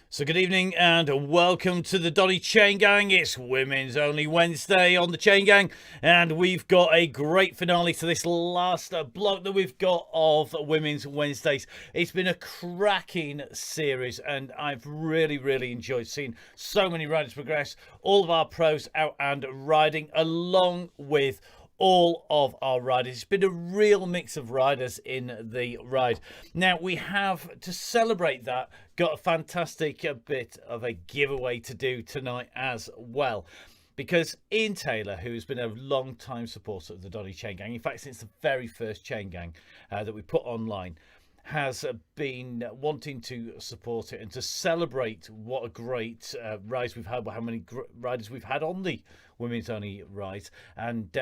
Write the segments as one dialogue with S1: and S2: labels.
S1: So good evening and welcome to the Donny Chaingang. It's Women's Only Wednesday on the Chaingang, and we've got a great finale to this last block that we've got of Women's Wednesdays. It's been a cracking series, and I've really enjoyed seeing so many riders progress, all of our pros out and riding, along with all of our riders. It's been a real mix of riders in the ride. Now we have, to celebrate that, got a fantastic bit of a giveaway to do tonight as well, because Ian Taylor, who's been a long time supporter of the Donny Chaingang, in fact since the very first Chaingang that we put online, has been wanting to support it and to celebrate what a great rise we've had, how many riders we've had on the Women's Only ride. And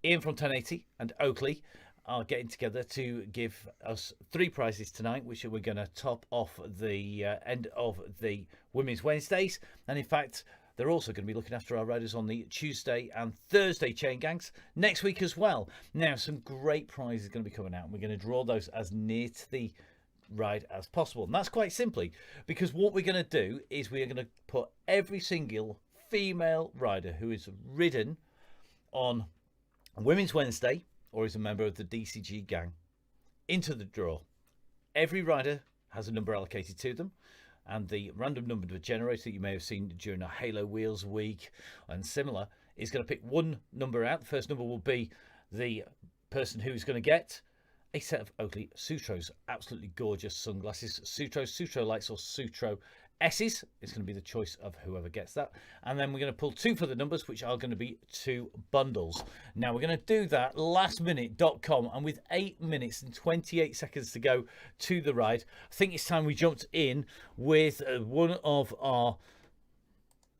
S1: Ian from 1080 and Oakley are getting together to give us 3 prizes tonight, which we're going to top off the end of the Women's Wednesdays. And in fact, they're also going to be looking after our riders on the Tuesday and Thursday chain gangs next week as well. Now, some great prizes are going to be coming out, and we're going to draw those as near to the ride as possible. And that's quite simply because what we're going to do is we are going to put every single female rider who is ridden on Women's Wednesday or is a member of the DCG gang into the draw. Every rider has a number allocated to them, and the random number generator that you may have seen during a Halo Wheels week and similar is going to pick one number out. The first number will be the person who's going to get a set of Oakley Sutros, absolutely gorgeous sunglasses. Sutro lights or Sutro S's. It's going to be the choice of whoever gets that. And then we're going to pull 2 for the numbers, which are going to be 2 bundles. Now we're going to do that lastminute.com, and with 8 minutes and 28 seconds to go to the ride, I think it's time we jumped in with one of our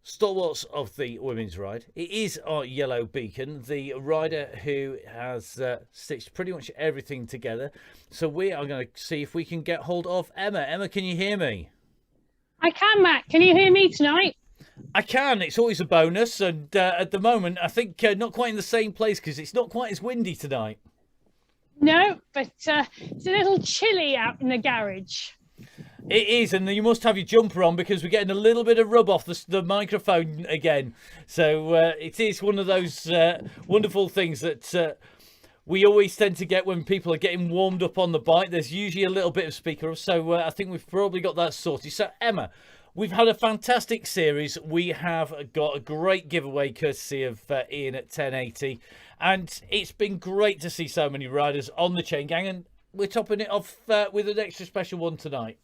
S1: stalwarts of the women's ride. It is our yellow beacon, the rider who has stitched pretty much everything together. So we are going to see if we can get hold of Emma. Emma, can you hear me?
S2: I can, Matt. Can you hear me tonight?
S1: I can. It's always a bonus. And at the moment, I think not quite in the same place because it's not quite as windy tonight.
S2: No, but it's a little chilly out in the garage.
S1: It is, and you must have your jumper on because we're getting a little bit of rub off the microphone again. So it is one of those wonderful things that we always tend to get when people are getting warmed up on the bike. There's usually a little bit of speaker, so I think we've probably got that sorted. So Emma, we've had a fantastic series. We have got a great giveaway courtesy of Ian at 1080, and it's been great to see so many riders on the chain gang, and we're topping it off with an extra special one tonight.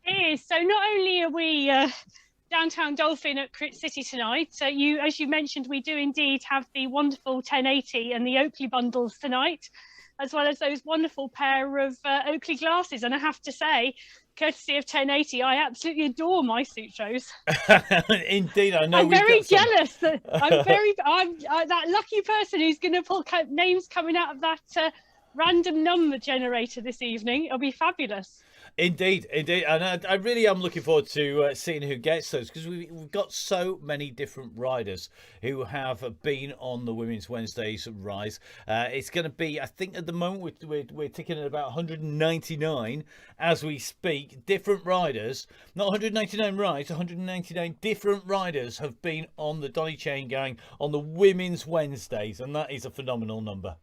S2: It is. So not only are we downtown Dolphin at Crit City tonight, so as you mentioned, we do indeed have the wonderful 1080 and the Oakley bundles tonight, as well as those wonderful pair of Oakley glasses. And I have to say, courtesy of 1080, I absolutely adore my Sutros.
S1: Indeed, I know.
S2: I'm very jealous. I'm that lucky person who's going to pull names coming out of that random number generator this evening. It'll be fabulous.
S1: Indeed, and I really am looking forward to seeing who gets those, because we've got so many different riders who have been on the Women's Wednesdays rise. It's going to be, I think at the moment we're ticking at about 199 as we speak. Different riders, not 199 rides, 199 different riders have been on the Donny Chaingang on the Women's Wednesdays, and that is a phenomenal number.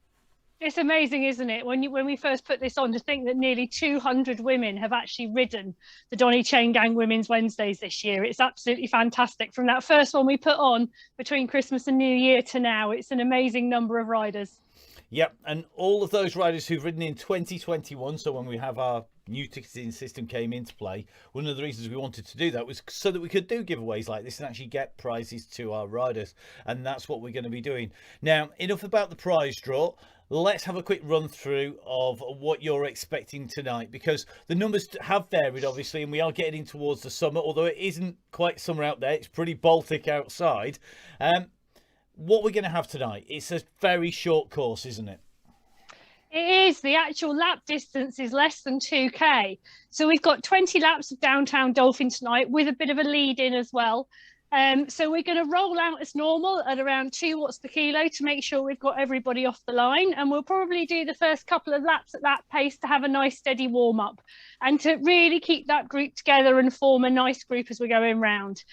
S2: It's amazing, isn't it? When we first put this on, to think that nearly 200 women have actually ridden the Donny Chaingang Women's Wednesdays this year. It's absolutely fantastic. From that first one we put on between Christmas and New Year to now, it's an amazing number of riders.
S1: Yep, and all of those riders who've ridden in 2021, so when we have our new ticketing system came into play, one of the reasons we wanted to do that was so that we could do giveaways like this and actually get prizes to our riders, and that's what we're going to be doing. Now, enough about the prize draw. Let's have a quick run through of what you're expecting tonight, because the numbers have varied obviously, and we are getting towards the summer, although it isn't quite summer out there. It's pretty Baltic outside. What we're going to have tonight, it's a very short course, isn't it?
S2: It is. The actual lap distance is less than 2k. So we've got 20 laps of downtown Dolphin tonight with a bit of a lead in as well. So we're going to roll out as normal at around 2 watts per kilo to make sure we've got everybody off the line. And we'll probably do the first couple of laps at that pace to have a nice steady warm up and to really keep that group together and form a nice group as we're going round.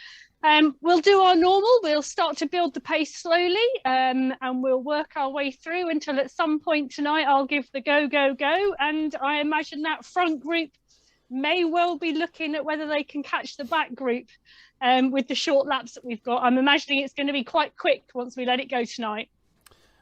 S2: We'll do our normal. We'll start to build the pace slowly, and we'll work our way through until at some point tonight I'll give the go, go, go. And I imagine that front group may well be looking at whether they can catch the back group with the short laps that we've got. I'm imagining it's going to be quite quick once we let it go tonight.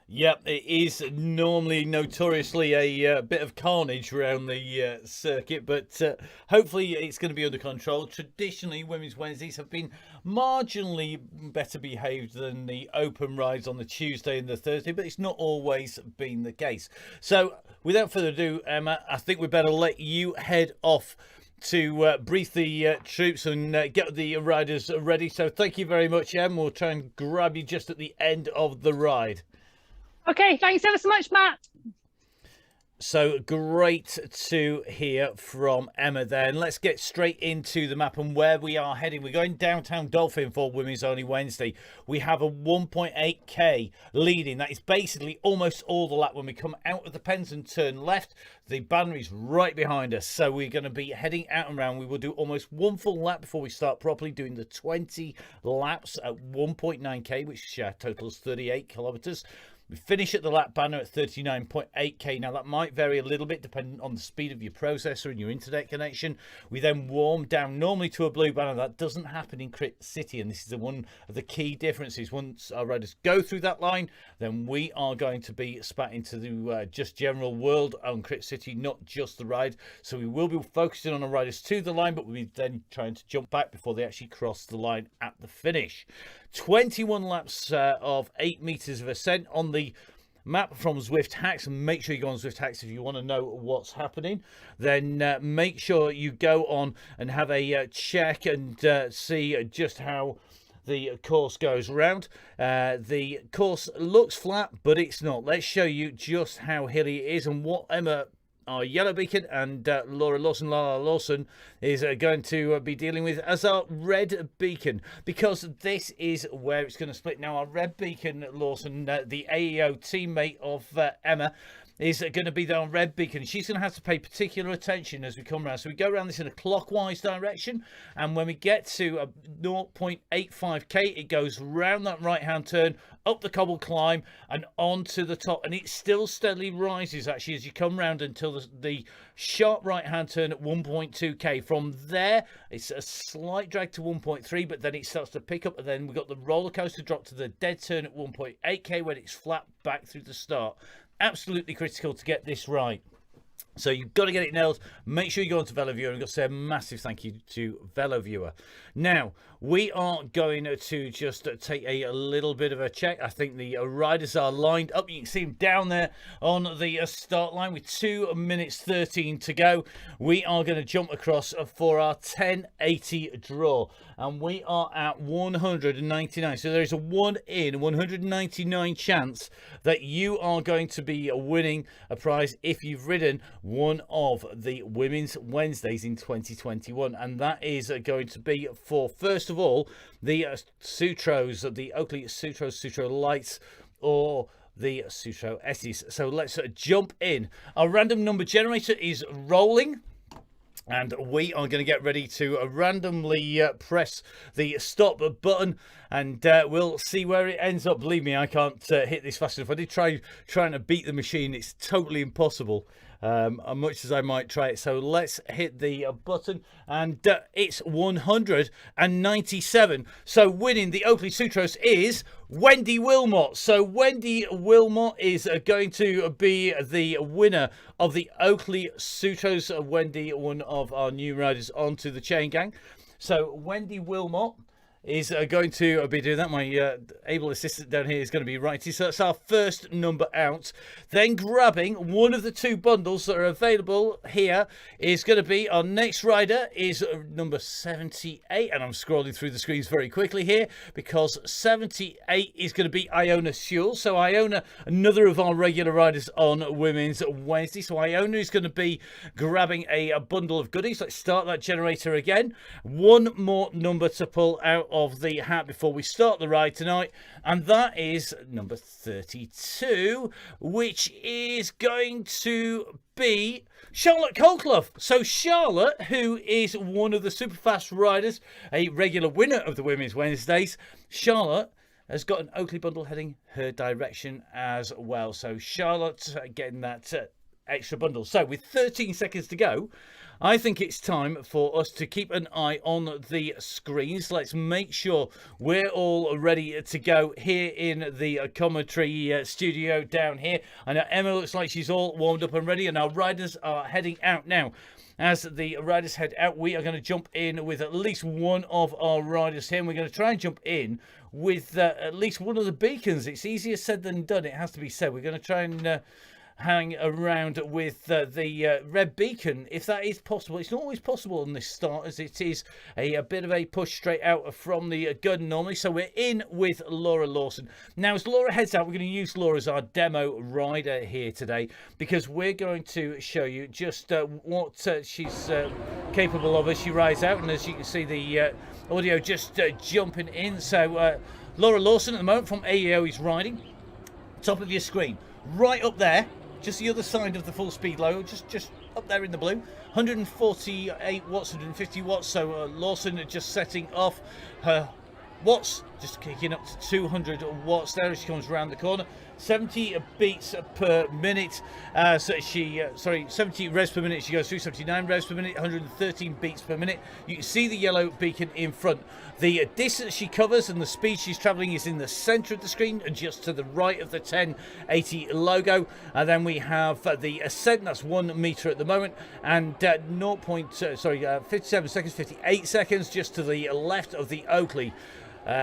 S1: Yep, it is normally notoriously a bit of carnage around the circuit, but hopefully it's going to be under control. Traditionally, Women's Wednesdays have been marginally better behaved than the open rides on the Tuesday and the Thursday, but it's not always been the case. So without further ado, Emma, I think we better let you head off to brief the troops and get the riders ready. So thank you very much, Em. We'll try and grab you just at the end of the ride.
S2: Okay, thanks ever so much, Matt.
S1: So great to hear from Emma there. And let's get straight into the map and where we are heading. We're going downtown Dolphin for Women's Only Wednesday. We have a 1.8k leading. That is basically almost all the lap. When we come out of the pens and turn left, the banner is right behind us. So we're going to be heading out and around. We will do almost one full lap before we start properly doing the 20 laps at 1.9k, which totals 38 kilometers. We finish at the lap banner at 39.8k. Now, that might vary a little bit depending on the speed of your processor and your internet connection. We then warm down normally to a blue banner. That doesn't happen in Crit City, and this is one of the key differences. Once our riders go through that line, then we are going to be spat into the just general world on Crit City, not just the ride. So we will be focusing on our riders to the line, but we'll be then trying to jump back before they actually cross the line at the finish. 21 laps of 8 meters of ascent on the map from Zwift Hacks, and make sure you go on Zwift Hacks if you want to know what's happening. Then make sure you go on and have a check and see just how the course goes around. The course looks flat, but it's not. Let's show you just how hilly it is and what Emma, our yellow beacon, and Lala Lawson is going to be dealing with as our red beacon, because this is where it's going to split. Now, our red beacon, Lawson, the AEO teammate of Emma, is going to be the red beacon. She's going to have to pay particular attention as we come around. So we go around this in a clockwise direction, and when we get to a 0.85k, it goes round that right hand turn, up the cobble climb and onto the top, and it still steadily rises actually as you come round until the sharp right hand turn at 1.2k. From there it's a slight drag to 1.3, but then it starts to pick up, and then we've got the roller coaster drop to the dead turn at 1.8k when it's flat back through the start. Absolutely critical to get this right. So you've got to get it nailed. Make sure you go on to VeloViewer, and I've got to say a massive thank you to VeloViewer. Now, we are going to just take a little bit of a check. I think the riders are lined up. You can see them down there on the start line with 2 minutes 13 to go. We are going to jump across for our 1080 draw, and we are at 199. So there is a 1 in 199 chance that you are going to be winning a prize if you've ridden one of the Women's Wednesdays in 2021, and that is going to be for, first of all, the Sutros, the Oakley Sutro Lights, or the Sutro S's. So let's jump in. Our random number generator is rolling, and we are going to get ready to randomly press the stop button, and we'll see where it ends up. Believe me, I can't hit this fast enough. I did trying to beat the machine. It's totally impossible, much as I might try it. So let's hit the button, and it's 197. So winning the Oakley Sutros is Wendy Wilmot. So Wendy Wilmot is going to be the winner of the Oakley Sutros. Wendy, one of our new riders onto the Chaingang. So Wendy Wilmot is going to be doing that. My able assistant down here is going to be writing. So that's our first number out. Then grabbing one of the 2 bundles that are available here is going to be our next rider is number 78. And I'm scrolling through the screens very quickly here because 78 is going to be Iona Sewell. So Iona, another of our regular riders on Women's Wednesday. So Iona is going to be grabbing a bundle of goodies. Let's start that generator again. One more number to pull out of the hat before we start the ride tonight, and that is number 32, which is going to be Charlotte Colclough. So Charlotte, who is one of the super fast riders, a regular winner of the Women's Wednesdays, Charlotte has got an Oakley bundle heading her direction as well. So Charlotte getting that extra bundle. So with 13 seconds to go, I think it's time for us to keep an eye on the screens. Let's make sure we're all ready to go here in the commentary studio down here. I know Emma looks like she's all warmed up and ready, and our riders are heading out now. As the riders head out, we are going to jump in with at least one of our riders here, and we're going to try and jump in with at least one of the beacons. It's easier said than done, it has to be said. We're going to try and hang around with the red beacon, if that is possible. It's not always possible on this start, as it is a bit of a push straight out from the gun normally. So we're in with Laura Lawson. Now, as Laura heads out, we're going to use Laura as our demo rider here today, because we're going to show you just what she's capable of as she rides out. And as you can see, the audio just jumping in. So Laura Lawson at the moment from AEO is riding. Top of your screen, right up there, just the other side of the full speed logo, just up there in the blue. 148 watts, 150 watts. So Lawson just setting off her watts, just kicking up to 200 watts there as she comes around the corner. 70 beats per minute. So she 70 revs per minute. She goes through 79 revs per minute, 113 beats per minute. You can see the yellow beacon in front. The distance she covers and the speed she's traveling is in the center of the screen and just to the right of the 1080 logo. And then we have the ascent, that's 1 meter at the moment, and 57 seconds, 58 seconds just to the left of the Oakley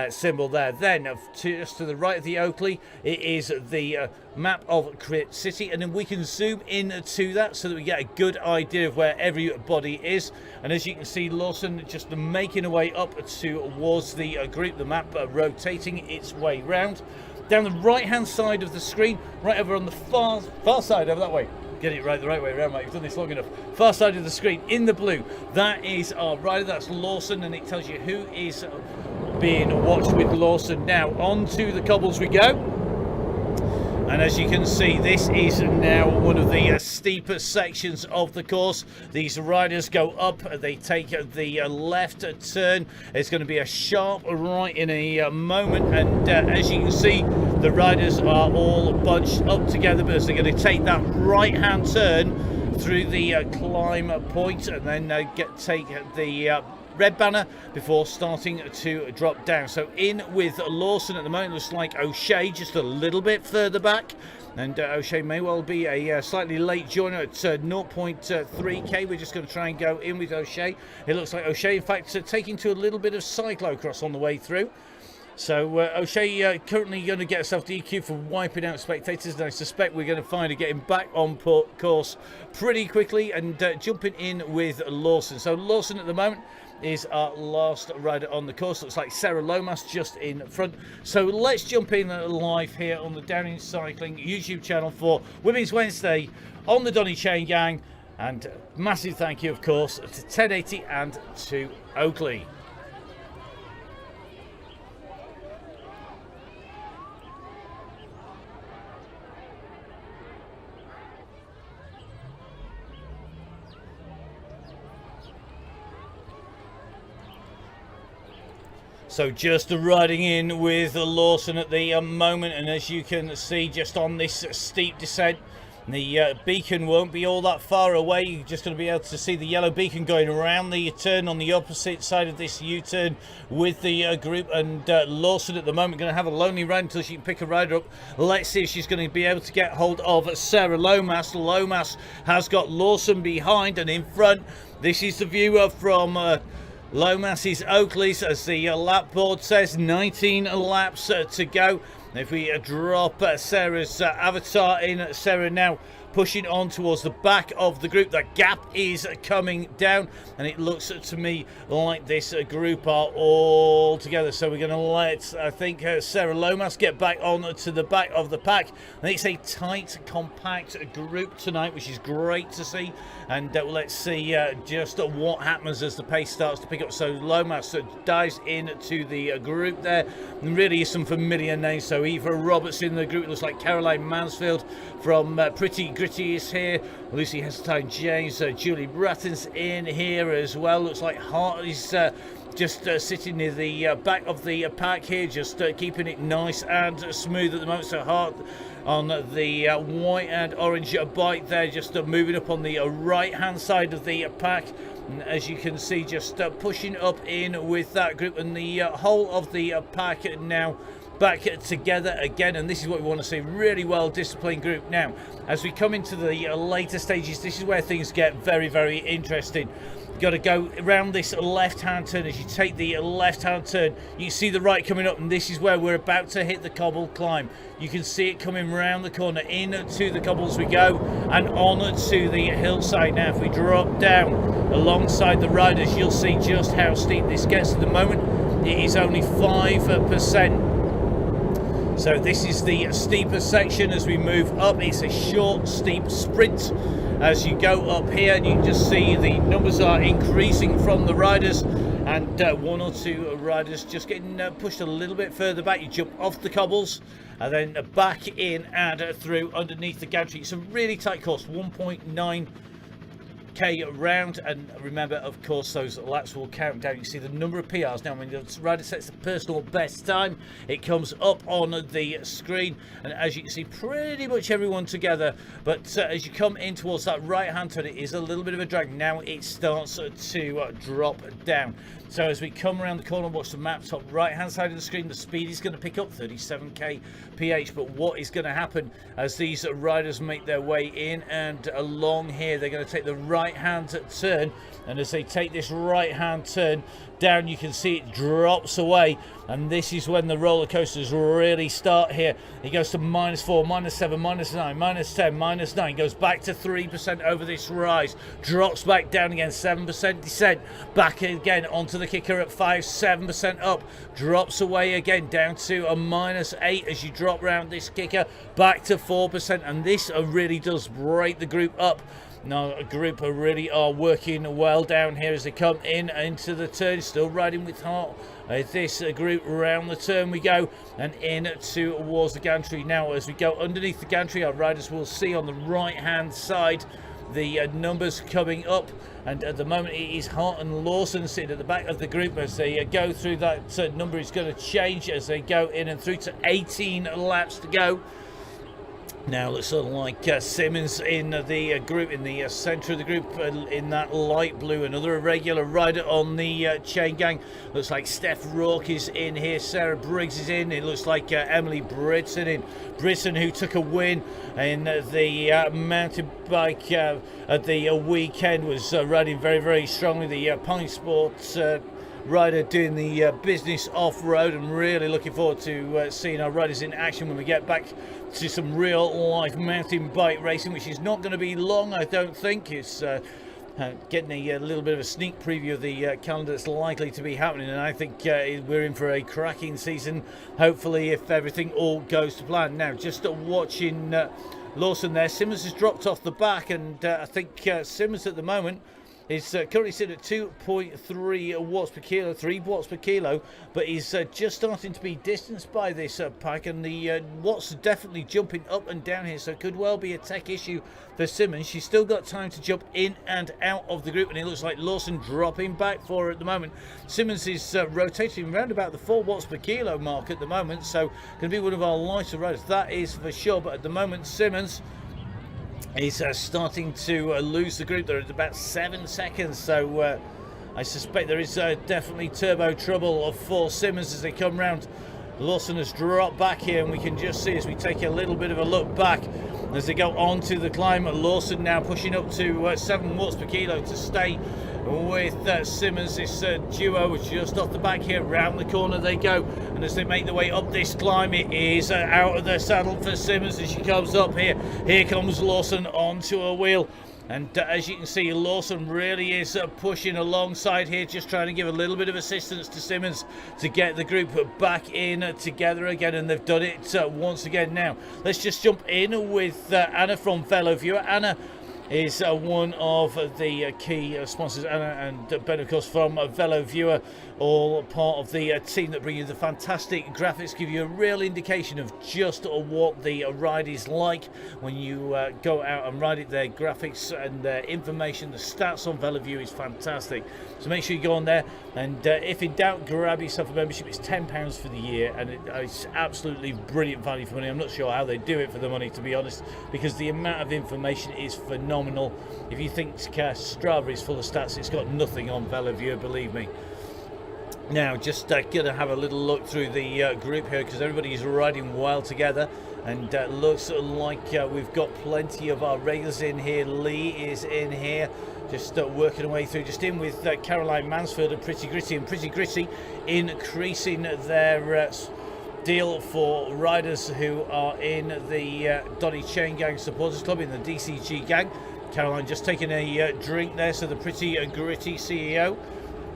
S1: symbol there. Then just to the right of the Oakley, it is the map of Crit City, and then we can zoom in to that so that we get a good idea of where everybody is. And as you can see, Lawson just making her way up towards the group, the map rotating its way round. Down the right hand side of the screen, right over on the far side, over that way. Get it right the right way around, mate. You've done this long enough. Far side of the screen in the blue, that is our rider, that's Lawson, and it tells you who is being watched with Lawson. Now onto the cobbles we go, and as you can see, this is now one of the steeper sections of the course. These riders go up, they take the left turn. It's going to be a sharp right in a moment, and as you can see, the riders are all bunched up together because they're going to take that right hand turn through the climb point, and then take the red banner before starting to drop down. So in with Lawson at the moment, looks like O'Shea just a little bit further back, and O'Shea may well be a slightly late joiner at 0.3k. We're just going to try and go in with O'Shea. It looks like O'Shea in fact taking to a little bit of cyclocross on the way through. So O'Shea currently going to get herself DQ for wiping out spectators, and I suspect we're going to find her getting back on course pretty quickly and jumping in with Lawson. So Lawson at the moment is our last rider on the course. Looks like Sarah Lomas just in front. So let's jump in live here on the Down Cycling YouTube channel for Women's Wednesday on the Donny Chaingang, and massive thank you of course to 1080 and to Oakley. So just riding in with Lawson at the moment, and as you can see just on this steep descent, the beacon won't be all that far away. You're just going to be able to see the yellow beacon going around the turn on the opposite side of this U-turn with the group, and Lawson at the moment going to have a lonely ride until she can pick a rider up. Let's see if she's going to be able to get hold of Sarah Lomas. Lomas has got Lawson behind and in front. This is the view from Lomas's Oakley's, as the lap board says, 19 laps to go. If we drop Sarah's avatar in, Sarah now pushing on towards the back of the group. That gap is coming down, and it looks to me like this group are all together. So we're going to let, I think, Sarah Lomas get back on to the back of the pack. And it's a tight, compact group tonight, which is great to see. And let's see just what happens as the pace starts to pick up. So Lomas dives into the group there. And really some familiar names. So Eva Roberts in the group. It looks like Caroline Mansfield from Pretty Gritty is here. Lucy Heseltine James, Julie Bratton's in here as well. Looks like Hart is just sitting near the back of the pack here, just keeping it nice and smooth at the moment. So Hart on the white and orange bike there, just moving up on the right hand side of the pack. And as you can see, just pushing up in with that group, and the whole of the pack now back together again. And this is what we want to see, really well disciplined group. Now as we come into the later stages, this is where things get very, very interesting. You've got to go around this left hand turn. As you take the left hand turn, you see the right coming up, and this is where we're about to hit the cobble climb. You can see it coming round the corner, into the cobbles we go, and on to the hillside. Now if we drop down alongside the riders, you'll see just how steep this gets. At the moment it is only 5%. So this is the steeper section. As we move up, it's a short, steep sprint. As you go up here, and you can just see the numbers are increasing from the riders, and one or two riders just getting pushed a little bit further back. You jump off the cobbles and then back in and through underneath the gantry. It's a really tight course, 1.9k round, and remember, of course, those laps will count down. You see the number of PRs now. When the rider sets the personal best time, it comes up on the screen, and as you can see, pretty much everyone together. But as you come in towards that right hand turn, it is a little bit of a drag. Now it starts to drop down. So as we come around the corner, watch the map, top right hand side of the screen, the speed is going to pick up 37k ph. But what is going to happen as these riders make their way in and along here, they're going to take the right hand turn, and as they take this right hand turn down, you can see it drops away, and this is when the roller coasters really start here. It goes to -4, -7, -9, -10, -9, goes back to 3% over this rise, drops back down again, 7% descent, back again onto the kicker at 5, 7% up, drops away again down to a -8 as you drop round this kicker, back to 4%, and this really does break the group up. Now a group really are working well down here as they come in into the turn, still riding with heart. This group round the turn we go, and in towards the gantry. Now as we go underneath the gantry, our riders will see on the right hand side the numbers coming up, and at the moment it is Hart and Lawson sitting at the back of the group. As they go through, that number is going to change as they go in and through to 18 laps to go. Now looks sort of like Simmons in the group, in the centre of the group, in that light blue. Another irregular rider on the Chaingang. Looks like Steph Rourke is in here. Sarah Briggs is in. It looks like Emily Britson in. Britson, who took a win in the mountain bike at the weekend, was riding very, very strongly. The Pine Sports rider doing the business off-road, and really looking forward to seeing our riders in action when we get back to some real life mountain bike racing, which is not going to be long, I don't think. It's getting a little bit of a sneak preview of the calendar that's likely to be happening, and I think we're in for a cracking season, hopefully, if everything all goes to plan. Now just watching Lawson there, Simmons has dropped off the back, and I think Simmons at the moment is currently sitting at 2.3 watts per kilo, 3 watts per kilo, but he's just starting to be distanced by this pack, and the watts are definitely jumping up and down here, so it could well be a tech issue for Simmons. She's still got time to jump in and out of the group, and it looks like Lawson dropping back for her at the moment. Simmons is rotating around about the 4 watts per kilo mark at the moment, so going to be one of our lighter riders, that is for sure. But at the moment, Simmons is starting to lose the group. They're at about 7 seconds, so I suspect there is definitely turbo trouble for Simmons as they come round. Lawson has dropped back here, and we can just see as we take a little bit of a look back as they go on to the climb. Lawson now pushing up to 7 watts per kilo to stay with Simmons. This duo just off the back here, round the corner they go, and as they make their way up this climb, it is out of the saddle for Simmons as she comes up here. Here comes Lawson onto a wheel. And as you can see, Lawson really is pushing alongside here, just trying to give a little bit of assistance to Simmons to get the group back in together again, and they've done it once again. Now, let's just jump in with Anna from Fellow Viewer. Anna is one of the key sponsors, Anna and Ben, of course, from Fellow Viewer, all part of the team that bring you the fantastic graphics, give you a real indication of just what the ride is like when you go out and ride it. Their graphics and their information, the stats on Fellow Viewer is fantastic. So make sure you go on there, and if in doubt, grab yourself a membership. It's £10 for the year, and it's absolutely brilliant value for money. I'm not sure how they do it for the money, to be honest, because the amount of information is phenomenal. If you think Strava is full of stats, it's got nothing on Fellow Viewer, believe me. Now, just gonna have a little look through the group here, because everybody is riding well together, and looks like we've got plenty of our regulars in here. Lee is in here, just working away through, just in with Caroline Mansfield and Pretty Gritty, and Pretty Gritty increasing their deal for riders who are in the Donny Chaingang supporters club, in the DCG gang. Caroline just taking a drink there, so the Pretty Gritty CEO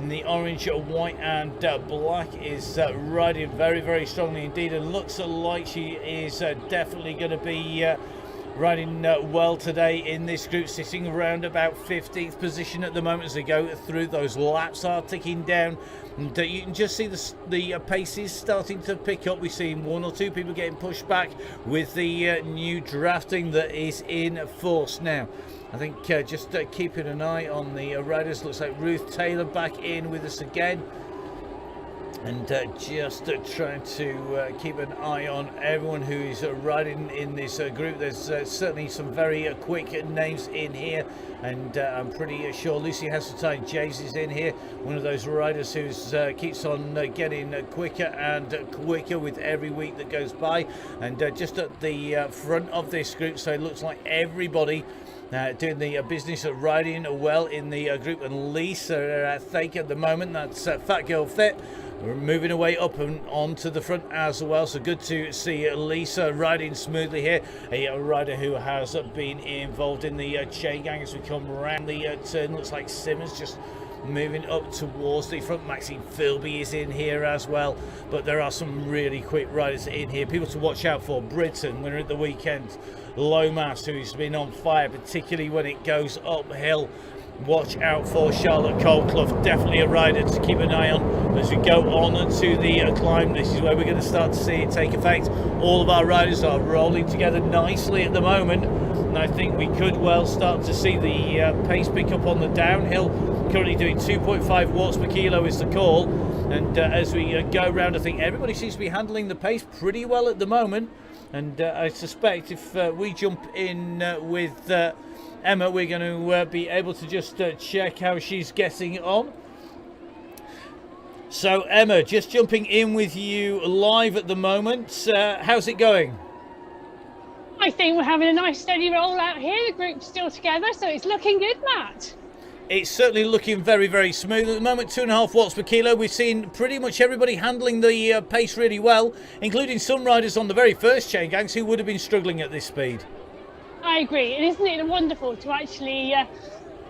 S1: in the orange, white and black is riding very, very strongly indeed, and looks like she is definitely going to be riding well today in this group, sitting around about 15th position at the moment as they go through. Those laps are ticking down, and you can just see the pace is starting to pick up. We've seen one or two people getting pushed back with the new drafting that is in force now. I think just keeping an eye on the riders. Looks like Ruth Taylor back in with us again, and just trying to keep an eye on everyone who is riding in this group. There's certainly some very quick names in here, and I'm pretty sure Lucy Hasseltine James is in here, one of those riders who keeps on getting quicker and quicker with every week that goes by, and just at the front of this group, so it looks like everybody doing the business of riding well in the group. And Lisa Thake at the moment, that's Fat Girl Fit. We're moving away up and onto the front as well, so good to see Lisa riding smoothly here, a rider who has been involved in the chain gang as we come around the turn. Looks like Simmons just moving up towards the front. Maxine Philby is in here as well, but there are some really quick riders in here, people to watch out for. Britton, winner at the weekend. Lomas, who's been on fire, particularly when it goes uphill. Watch out for Charlotte Coldclough, definitely a rider to keep an eye on as we go on to the climb. This is where we're going to start to see it take effect. All of our riders are rolling together nicely at the moment, and I think we could well start to see the pace pick up on the downhill. Currently doing 2.5 watts per kilo is the call, and as we go around, I think everybody seems to be handling the pace pretty well at the moment. And I suspect if we jump in with Emma, we're going to be able to just check how she's getting on. So Emma, just jumping in with you live at the moment. How's it going?
S2: I think we're having a nice steady roll out here. The group's still together, so it's looking good, Matt. It's
S1: certainly looking very, very smooth at the moment. 2.5 watts per kilo. We've seen pretty much everybody handling the pace really well, including some riders on the very first chain gangs who would have been struggling at this speed.
S2: I agree, and isn't it wonderful to actually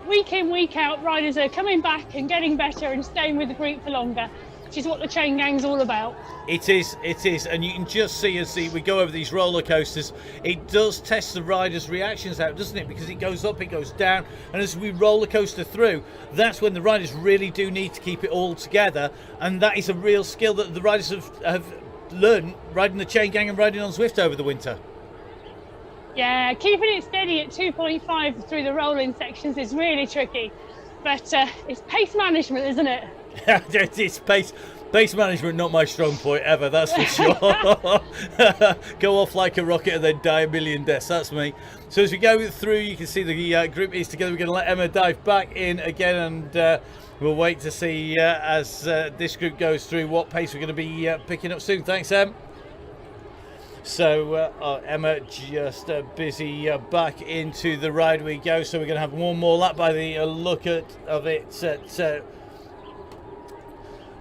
S2: week in, week out, riders are coming back and getting better and staying with the group for longer, which is what the chain gang's all about. It is,
S1: and you can just see as we go over these roller coasters, it does test the riders' reactions out, doesn't it? Because it goes up, it goes down, and as we roller coaster through, that's when the riders really do need to keep it all together, and that is a real skill that the riders have learned riding the chain gang and riding on Zwift over the winter.
S2: Yeah, keeping it steady at 2.5 through the rolling sections is really tricky, but it's pace management, isn't it?
S1: It's pace management, not my strong point ever, that's for sure. Go off like a rocket and then die a million deaths, that's me. So as we go through, you can see the group is together. We're going to let Emma dive back in again, and we'll wait to see as this group goes through what pace we're going to be picking up soon. Thanks, Em. So Emma just busy back into the ride we go. So we're going to have one more lap by the look of it at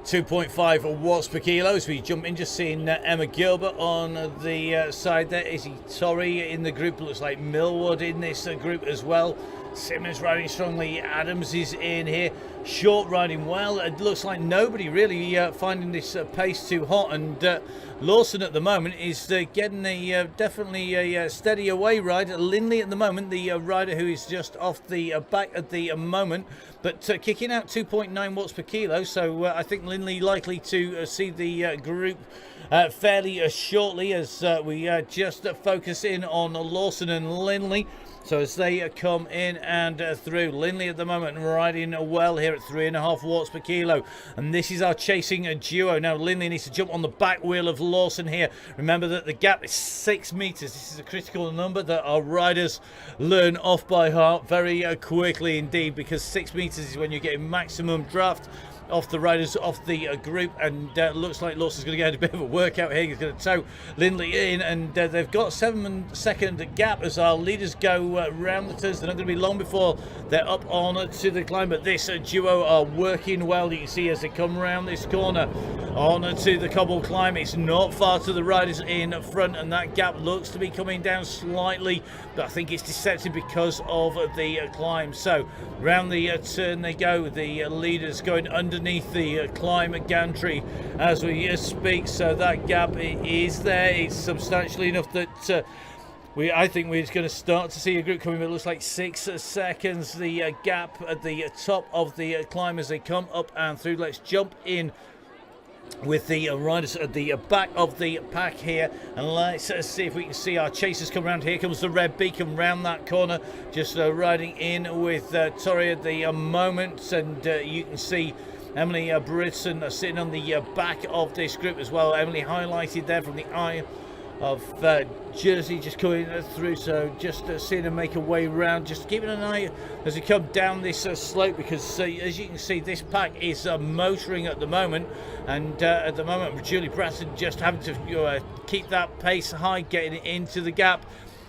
S1: 2.5 watts per kilo. As we jump in, just seeing Emma Gilbert on the side there. Izzy Torrey in the group. Looks like Millwood in this group as well. Simmons riding strongly. Adams is in here. Short riding well. It looks like nobody really finding this pace too hot. And Lawson at the moment is getting definitely a steady away ride. Lindley at the moment, the rider who is just off the back at the moment, but kicking out 2.9 watts per kilo. So I think Lindley likely to see the group fairly shortly, as we just focus in on Lawson and Lindley. So as they come in and through, Lindley at the moment riding well here at 3.5 watts per kilo. And this is our chasing duo. Now Lindley needs to jump on the back wheel of Lawson here. Remember that the gap is 6 meters. This is a critical number that our riders learn off by heart very quickly indeed, because 6 meters is when you're getting maximum draft off the riders, off the group. And looks like Lawson's going to get a bit of a workout here. He's going to tow Lindley in, and they've got 7-second gap as our leaders go round the turns. They're not going to be long before they're up on to the climb, but this duo are working well. You can see as they come around this corner on to the cobble climb, it's not far to the riders in front, and that gap looks to be coming down slightly, but I think it's deceptive because of the climb. So round the turn they go, the leaders going underneath the climb gantry as we speak. So that gap is there. It's substantially enough that I think we're just going to start to see a group coming. It looks like 6 seconds the gap at the top of the climb as they come up and through. Let's jump in with the riders at the back of the pack here, and let's see if we can see our chasers come around. Here comes the red beacon round that corner, just riding in with Torrey at the moment, and you can see Emily Britson sitting on the back of this group as well. Emily highlighted there from the eye of Jersey, just coming through. So just seeing them make a way round, just keeping an eye as we come down this slope, because as you can see, this pack is motoring at the moment, and at the moment Julie Bratton just having to keep that pace high, getting into the gap.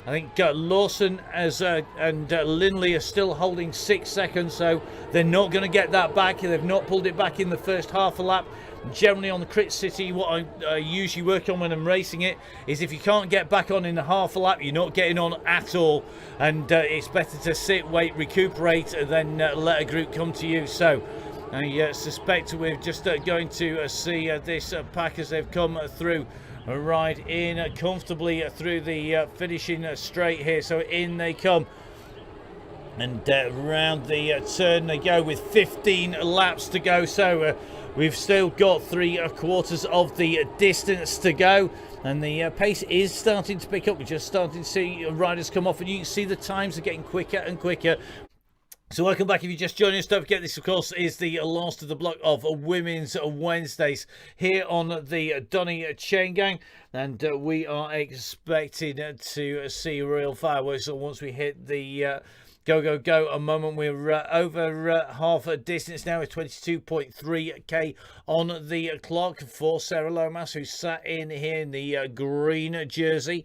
S1: I think Lawson and Lindley are still holding 6 seconds, so they're not going to get that back. They've not pulled it back in the first half a lap. Generally on the Crit City, what I usually work on when I'm racing it is if you can't get back on in the half a lap, you're not getting on at all, and it's better to sit, wait, recuperate, and then let a group come to you. So I suspect we're just going to see this pack as they've come through, right in comfortably through the finishing straight here. So in they come, and round the turn they go with 15 laps to go. So we've still got 3/4 of the distance to go, and the pace is starting to pick up. We're just starting to see riders come off, and you can see the times are getting quicker and quicker. So welcome back if you're just joining us. Don't forget, this of course is the last of the block of Women's Wednesdays here on the Donny Chaingang, and we are expecting to see real fireworks once we hit the go a moment. We're over half a distance now with 22.3k on the clock for Sarah Lomas, who sat in here in the green jersey.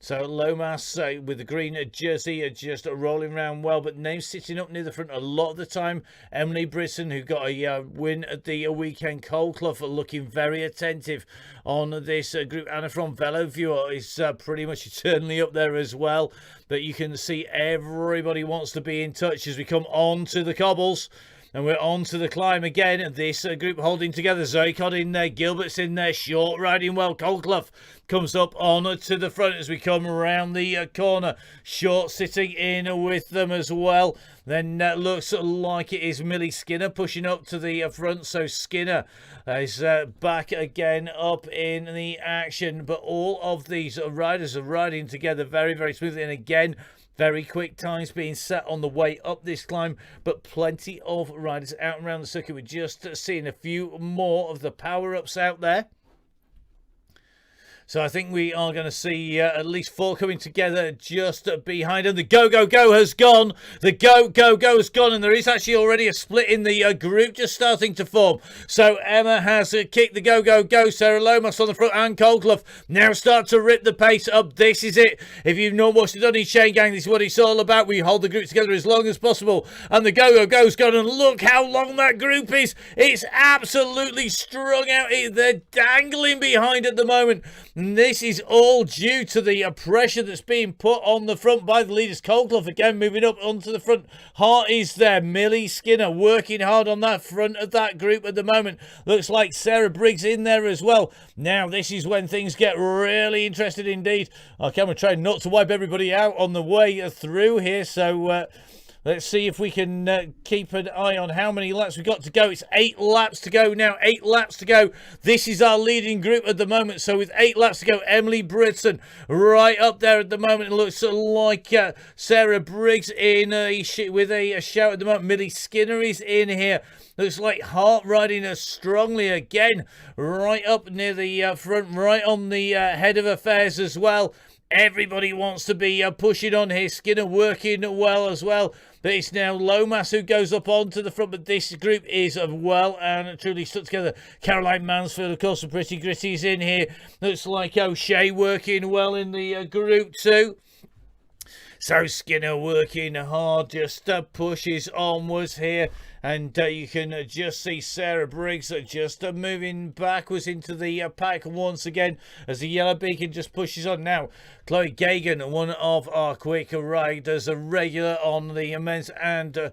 S1: So Lomas with the green jersey just rolling around well, but names sitting up near the front a lot of the time. Emily Brisson, who got a win at the weekend. Coldclough looking very attentive on this group. Anna from Veloviewer is pretty much eternally up there as well. But you can see everybody wants to be in touch as we come on to the cobbles. And we're on to the climb again, and this group holding together. Zoe Codd in there, Gilbert's in there, short riding well. Coldclough comes up on to the front as we come around the corner. Short sitting in with them as well. Then looks like it is Millie Skinner pushing up to the front. So Skinner is back again up in the action. But all of these riders are riding together very, very smoothly. And again, very quick times being set on the way up this climb, but plenty of riders out and around the circuit. We're just seeing a few more of the power-ups out there. So I think we are going to see at least 4 coming together just behind them. The Go has gone. The Go has gone, and there is actually already a split in the group just starting to form. So Emma has kicked the Go. Sarah Lomas on the front, and Coldclough now start to rip the pace up. This is it. If you've not watched the Donny Chaingang, this is what it's all about. We hold the group together as long as possible, and the Go's gone, and look how long that group is. It's absolutely strung out. They're dangling behind at the moment. And this is all due to the pressure that's being put on the front by the leaders. Coldclough again moving up onto the front. Hart is there. Millie Skinner working hard on that front of that group at the moment. Looks like Sarah Briggs in there as well. Now this is when things get really interesting indeed. Our camera trying not to wipe everybody out on the way through here. So let's see if we can keep an eye on how many laps we've got to go. It's 8 laps to go now. 8 laps to go. This is our leading group at the moment. So with 8 laps to go, Emily Britson right up there at the moment. It looks like Sarah Briggs in with a shout at the moment. Millie Skinner is in here. Looks like Hart riding her strongly again. Right up near the front, right on the head of affairs as well. Everybody wants to be pushing on here. Skinner working well as well. But it's now Lomas who goes up onto the front. But this group is well and truly stuck together. Caroline Mansfield, of course, the Pretty Gritty's in here. Looks like O'Shea working well in the group too. So Skinner working hard, just pushes onwards here. And you can just see Sarah Briggs just moving backwards into the pack once again as the yellow beacon just pushes on. Now, Chloe Gagan, one of our quick riders, a regular on the men's and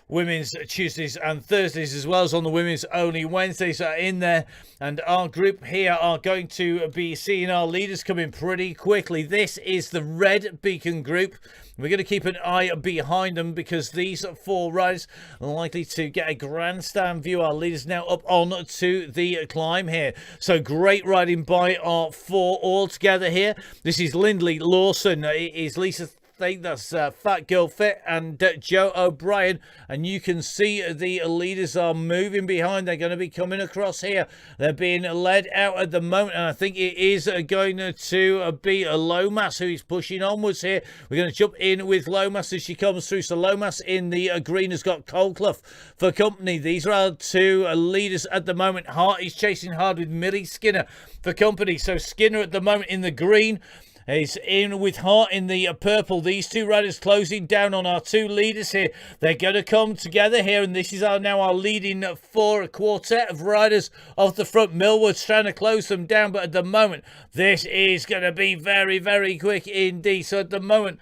S1: women's Tuesdays and Thursdays, as well as on the women's only Wednesdays, are in there. And our group here are going to be seeing our leaders come in pretty quickly. This is the red beacon group. We're going to keep an eye behind them because these 4 riders are likely to get a grandstand view. Our leaders now up on to the climb here. So great riding by our 4 all together here. This is Lindley Lawson. It is Lisa that's Fat Girl Fit and Joe O'Brien, and you can see the leaders are moving behind. They're going to be coming across here. They're being led out at the moment, and I think it is going to be Lomas who is pushing onwards here. We're going to jump in with Lomas as she comes through. So Lomas in the green has got Coldclough for company. These are our 2 leaders at the moment. Hart is chasing hard with Millie Skinner for company. So Skinner at the moment in the green. He's in with Hart in the purple. These 2 riders closing down on our 2 leaders here. They're going to come together here, and this is now our leading 4 quartet of riders off the front. Millwood's trying to close them down, but at the moment, this is going to be very, very quick indeed. So at the moment,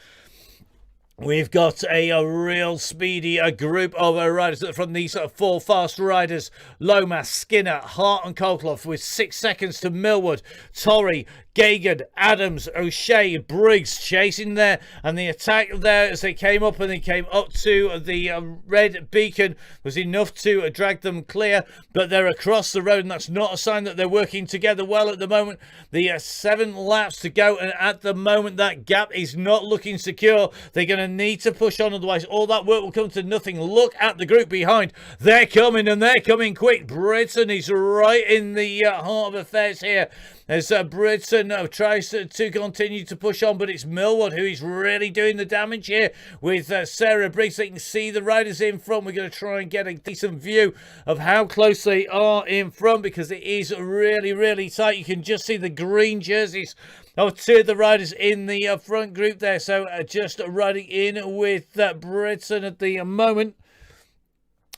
S1: we've got a real speedy group of riders from these 4 fast riders. Lomas, Skinner, Hart and Coldclough with 6 seconds to Millwood. Torrey, Gagan, Adams, O'Shea, Briggs chasing there, and the attack there as they came up and they came up to the red beacon was enough to drag them clear, but they're across the road, and that's not a sign that they're working together well at the moment. The 7 laps to go, and at the moment that gap is not looking secure. They're going to need to push on, otherwise all that work will come to nothing. Look at the group behind. They're coming, and they're coming quick. Britson is right in the heart of affairs here as Britson tries to continue to push on, but it's Millwood who is really doing the damage here with Sarah Briggs. They can see the riders in front. We're going to try and get a decent view of how close they are in front because it is really, really tight. You can just see the green jerseys of 2 of the riders in the front group there. So just riding in with Britson at the moment.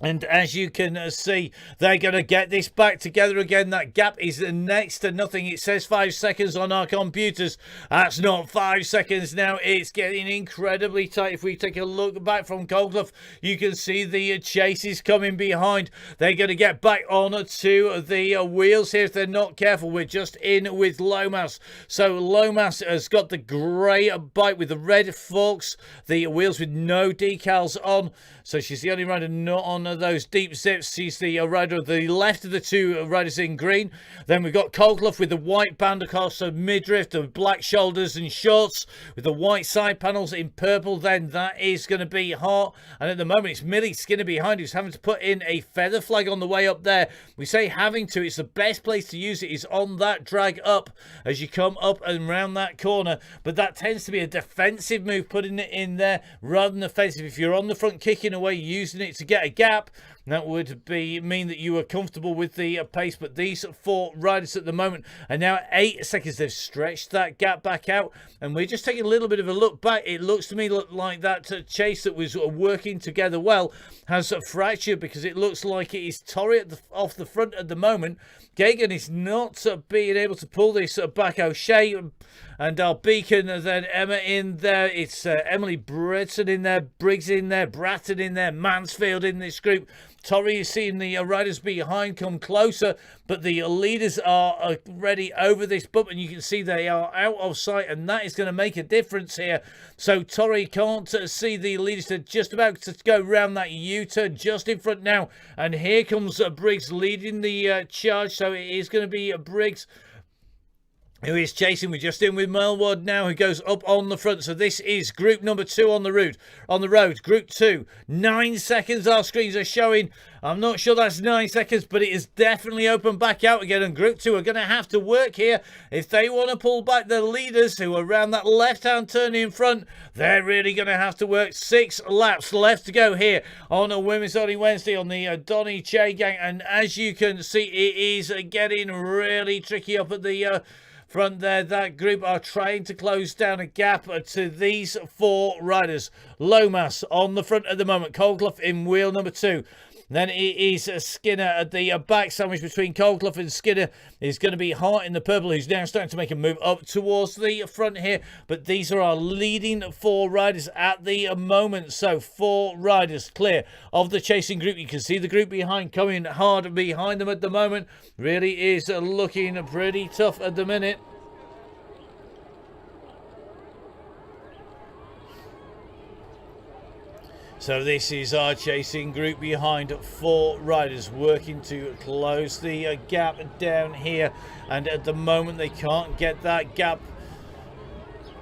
S1: And as you can see, they're going to get this back together again. That gap is next to nothing. It says 5 seconds on our computers. That's not 5 seconds now. It's getting incredibly tight. If we take a look back from Coldclough, you can see the chases coming behind. They're going to get back on to the wheels here if they're not careful. We're just in with Lomas. So Lomas has got the grey bike with the red forks, the wheels with no decals on. So she's the only rider not on of those deep zips. He's the rider of the left of the two riders in green. Then we've got Coldclough with the white band across the midriff, the black shoulders and shorts with the white side panels in purple. Then that is going to be Hart. And at the moment, it's Millie Skinner behind who's having to put in a feather flag on the way up there. We say having to. It's the best place to use it is on that drag up as you come up and round that corner. But that tends to be a defensive move, putting it in there rather than offensive. If you're on the front kicking away, using it to get a gap, that would mean that you were comfortable with the pace. But these four riders at the moment are now 8 seconds. They've stretched that gap back out, and we're just taking a little bit of a look back. It looks to me like that chase that was working together well has fractured, because it looks like it is Torrey off the front at the moment. Gagan is not being able to pull this back. O'Shea and our Beacon, and then Emma in there. It's Emily Bretson in there, Briggs in there, Bratton in there, Mansfield in this group. Torrey is seeing the riders behind come closer, but the leaders are already over this bump, and you can see they are out of sight, and that is going to make a difference here. So Torrey can't see the leaders. They're just about to go round that U-turn just in front now, and here comes Briggs leading the charge. So it is going to be Briggs who is chasing. We're just in with Melwood now, who goes up on the front. So this is group number 2 on the road. Group 2, 9 seconds our screens are showing. I'm not sure that's 9 seconds, but it is definitely open back out again. And group 2 are going to have to work here if they want to pull back the leaders who are around that left-hand turn in front. They're really going to have to work. 6 laps left to go here on a Women's Only Wednesday on the Donny Chaingang. And as you can see, it is getting really tricky up at the front there. That group are trying to close down a gap to these 4 riders. Lomas on the front at the moment. Coldclough in wheel number 2. Then it is Skinner at the back. Sandwich between Coldclough and Skinner is going to be Hart in the purple, who's now starting to make a move up towards the front here. But these are our leading 4 riders at the moment. So 4 riders clear of the chasing group. You can see the group behind coming hard behind them at the moment. Really is looking pretty tough at the minute. So this is our chasing group behind 4 riders working to close the gap down here. And at the moment, they can't get that gap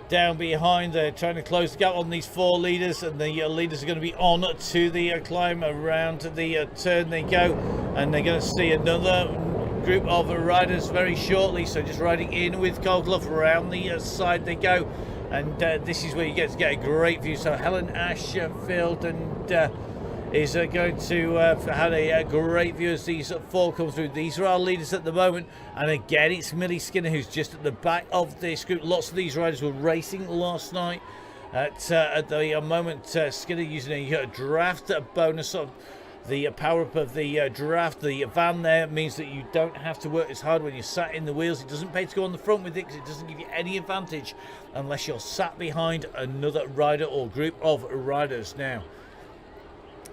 S1: down behind. They're trying to close the gap on these 4 leaders, and the leaders are going to be on to the climb. Around the turn they go, and they're going to see another group of riders very shortly. So just riding in with Coldclough, around the side they go. And this is where you get a great view. So Helen Ashfield and is going to have a great view as these 4 come through. These are our leaders at the moment. And again, it's Millie Skinner who's just at the back of this group. Lots of these riders were racing last night. At the moment, Skinner using a draft bonus of the power up of the draft. The van there means that you don't have to work as hard when you're sat in the wheels. It doesn't pay to go on the front with it, because it doesn't give you any advantage unless you're sat behind another rider or group of riders. Now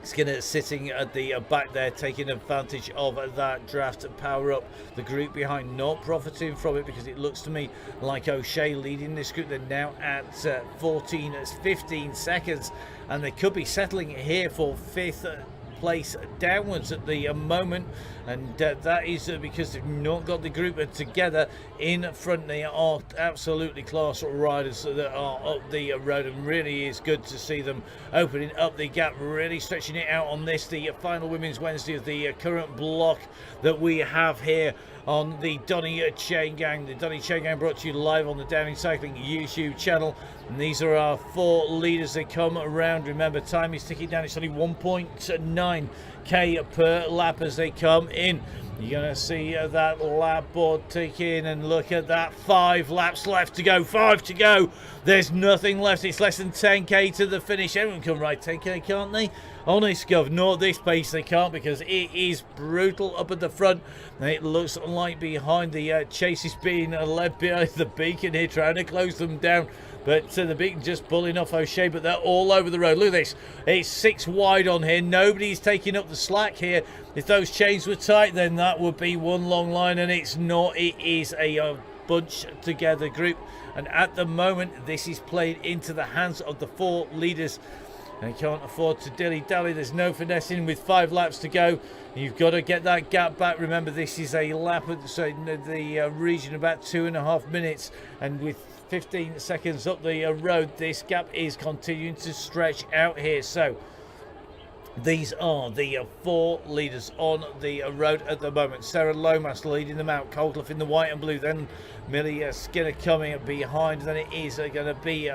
S1: Skinner sitting at the back there, taking advantage of that draft power up. The group behind not profiting from it, because it looks to me like O'Shea leading this group. They're now at 15 seconds, and they could be settling here for 5th place downwards at the moment, and that is because they've not got the group together in front. They are absolutely class riders that are up the road, and really is good to see them opening up the gap, really stretching it out on this, the final Women's Wednesday of the current block that we have here on the Donny Chaingang. The Donny Chaingang brought to you live on the Downing Cycling YouTube channel. And these are our 4 leaders. They come around. Remember, time is ticking down. It's only 1.9k per lap as they come in. You're going to see that lap board tick in, and look at that. 5 laps left to go. 5 to go. There's nothing left. It's less than 10k to the finish. Everyone can ride 10k, can't they? Honest Gov, not this pace they can't, because it is brutal up at the front. And it looks like behind the chase is being led behind the Beacon here, trying to close them down. But the Beacon just pulling off O'Shea, but they're all over the road. Look at this. It's 6 wide on here. Nobody's taking up the slack here. If those chains were tight, then that would be one long line, and it's not. It is a bunch together group. And at the moment, this is played into the hands of the 4 leaders They can't afford to dilly-dally. There's no finessing with 5 laps to go. You've got to get that gap back. Remember, this is a lap at the region about 2.5 minutes. And with 15 seconds up the road, this gap is continuing to stretch out here. So these are the 4 leaders on the road at the moment. Sarah Lomas leading them out. Coldclough in the white and blue. Then Millie Skinner coming behind. Then it is going to be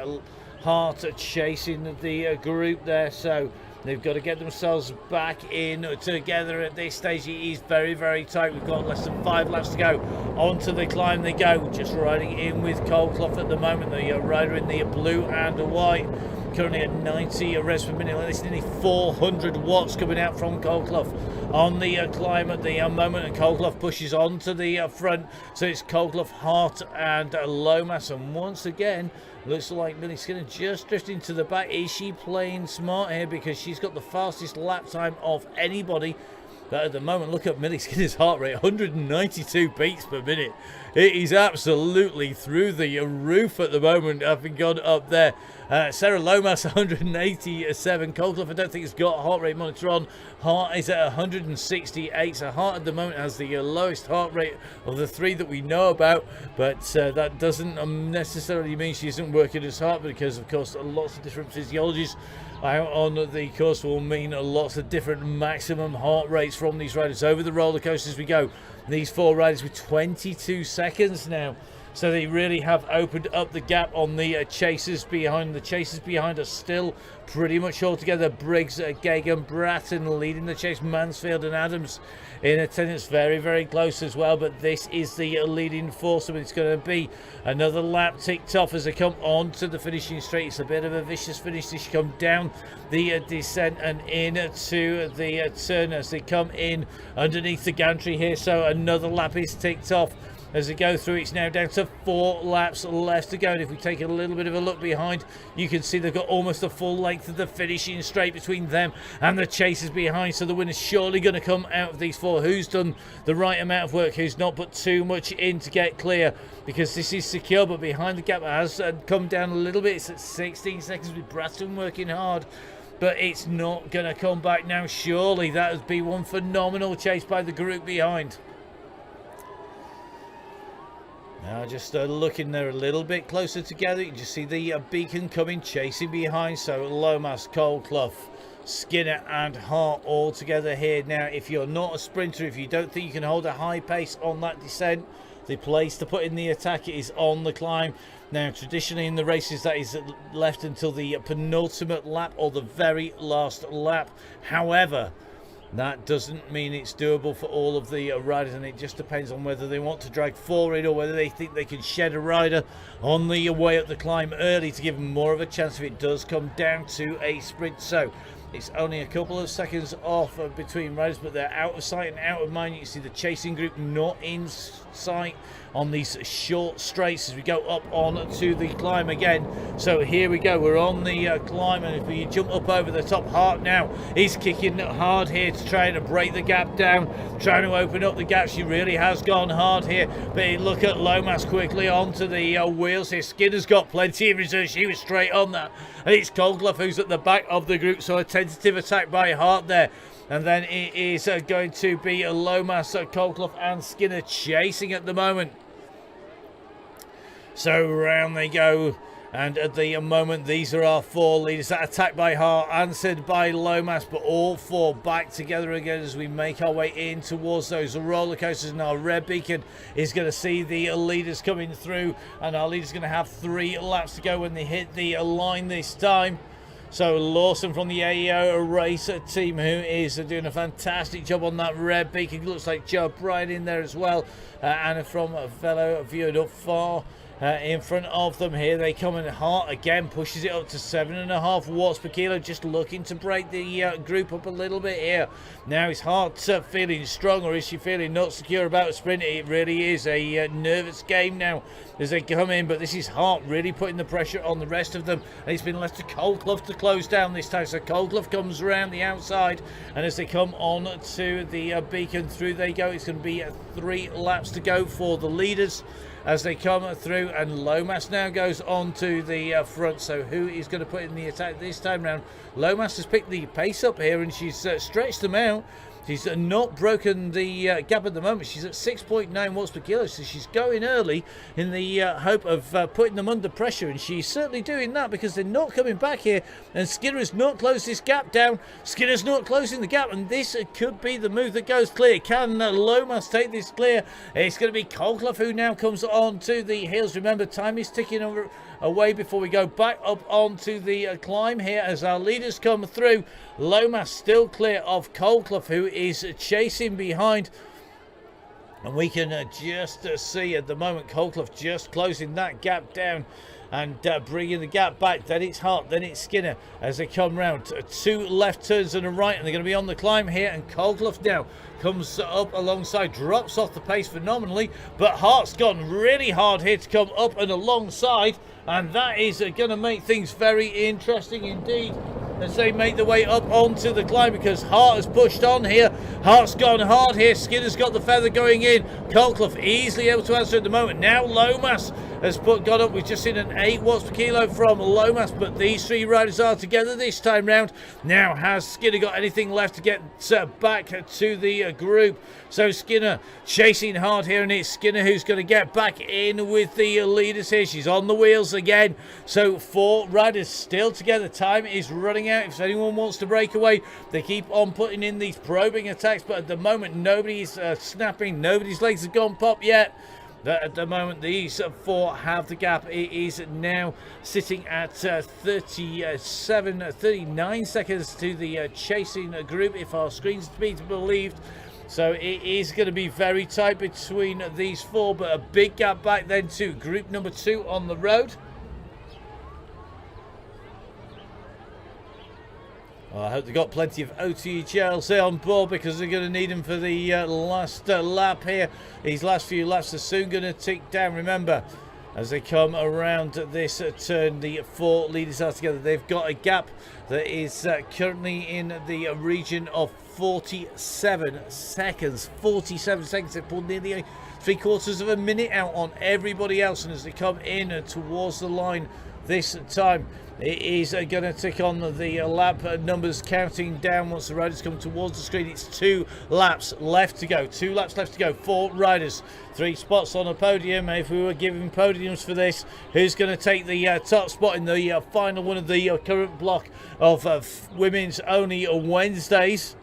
S1: Hart chasing the group there. So they've got to get themselves back in together at this stage. It is very, very tight. We've got less than 5 laps to go. Onto the climb they go. Just riding in with Coldclough at the moment. The rider in the blue and white. Currently at 90 revs per minute. It's nearly 400 watts coming out from Coldclough on the climb at the moment, and Coldclough pushes on to the front. So it's Coldclough, Hart and Lomas, and once again looks like Millie Skinner just drifting to the back. Is she playing smart here, because she's got the fastest lap time of anybody? But at the moment, look at Millie Skinner's heart rate, 192 beats per minute. It is absolutely through the roof at the moment, having gone up there. Sarah Lomas, 187. Coldclough, I don't think has got a heart rate monitor on. Hart is at 168. So Hart at the moment has the lowest heart rate of the 3 that we know about. But that doesn't necessarily mean she isn't working as hard, because, of course, lots of different physiologies out on the course will mean lots of different maximum heart rates from these riders. Over the roller coasters we go. These 4 riders with 22 seconds now. So they really have opened up the gap on the chasers behind. The chasers behind are still pretty much all together. Briggs, Gagan, Bratton leading the chase. Mansfield and Adams in attendance, very, very close as well. But this is the leading force. So it's going to be another lap ticked off as they come on to the finishing straight. It's a bit of a vicious finish. They should come down the descent and into the turn as they come in underneath the gantry here. So another lap is ticked off. As they go through, it's now down to 4 laps left to go. And if we take a little bit of a look behind, you can see they've got almost a full length of the finishing straight between them and the chasers behind. So the winner's surely going to come out of these 4. Who's done the right amount of work, who's not put too much in to get clear, because this is secure. But behind the gap has come down a little bit. It's at 16 seconds with Bratton working hard. But it's not going to come back now. Surely that would be one phenomenal chase by the group behind. Now just looking, they're a little bit closer together. You can just see the beacon coming, chasing behind. So Lomas, Coldclough, Skinner and Hart all together here. Now, if you're not a sprinter, if you don't think you can hold a high pace on that descent, the place to put in the attack is on the climb. Now, traditionally in the races, that is left until the penultimate lap or the very last lap. However, that doesn't mean it's doable for all of the riders, and it just depends on whether they want to drag 4 in or whether they think they can shed a rider on the way up the climb early to give them more of a chance if it does come down to a sprint. So it's only a couple of seconds off between riders, but they're out of sight and out of mind. You can see the chasing group not in sight on these short straights as we go up on to the climb again. So here we go, we're on the climb, and if we jump up over the top, Hart now is kicking hard here to try and break the gap down, trying to open up the gap. She really has gone hard here, but look at Lomas quickly onto the wheels here. Skinner's got plenty of reserve, she was straight on that, and it's Coldclough who's at the back of the group. So a tentative attack by Hart there, and then it is going to be Lomas, Coldclough and Skinner chasing at the moment. So round they go, and at the moment these are our 4 leaders. That attack by Hart answered by Lomas, but all 4 back together again as we make our way in towards those roller coasters. And our red beacon is going to see the leaders coming through, and our leaders going to have 3 laps to go when they hit the line this time. So Lawson from the AEO race team, who is doing a fantastic job on that red beacon. Looks like Joe Bryan in there as well, and from a fellow viewed up far in front of them. Here they come, and Hart again pushes it up to 7.5 watts per kilo, just looking to break the group up a little bit here. Now is Hart feeling strong, or is she feeling not secure about a sprint? It really is a nervous game now as they come in, but this is Hart really putting the pressure on the rest of them, and it's been left to Coldclough to close down this time. So Coldclough comes around the outside, and as they come on to the beacon, through they go. It's going to be 3 laps to go for the leaders. as they come through, and Lomas now goes on to the front. So who is going to put in the attack this time round? Lomas has picked the pace up here, and she's stretched them out. She's not broken the gap at the moment. She's at 6.9 watts per kilo, so she's going early in the hope of putting them under pressure, and she's certainly doing that because they're not coming back here, and Skinner has not closed this gap down. Skinner's not closing the gap, and this could be the move that goes clear. Can Lomas take this clear? It's going to be Oakley who now comes on to the heels. Remember, time is ticking away before we go back up onto the climb here as our leaders come through. Lomas still clear of Oakley, who is chasing behind, and we can just see at the moment Oakley just closing that gap down and bringing the gap back. Then it's Hart, then it's Skinner as they come round. Two left turns and a right, and they're going to be on the climb here, and Oakley now comes up alongside, drops off the pace phenomenally, but Hart's gone really hard here to come up and alongside, and that is going to make things very interesting indeed as they make their way up onto the climb, because Hart has pushed on here. Hart's gone hard here. Skinner's got the feather going in. Oakley easily able to answer at the moment. Now Lomas has got up. We've just seen an 8 watts per kilo from Lomas, but these three riders are together this time round. Now, has Skinner got anything left to get back to the group? So Skinner chasing hard here, and it's Skinner who's going to get back in with the leaders here. She's on the wheels again. So 4 riders still together. Time is running out. If anyone wants to break away, they keep on putting in these probing attacks, but at the moment nobody's snapping. Nobody's legs have gone pop yet. At the moment, these 4 have the gap. It is now sitting at 39 seconds to the chasing group, if our screens to be believed. So it is going to be very tight between these 4, but a big gap back then to group number 2 on the road. Well, I hope they've got plenty of OTHLC on board, because they're going to need them for the last lap here. These last few laps are soon going to tick down. Remember, as they come around this turn, the 4 leaders are together. They've got a gap that is currently in the region of 47 seconds. 47 seconds. They pulled nearly 3/4 of a minute out on everybody else, and as they come in towards the line this time, it is going to tick on the lap numbers counting down once the riders come towards the screen. It's 2 laps left to go. 2 laps left to go. 4 riders, 3 spots on a podium. If we were giving podiums for this, who's going to take the top spot in the final one of the current block of women's only Wednesdays?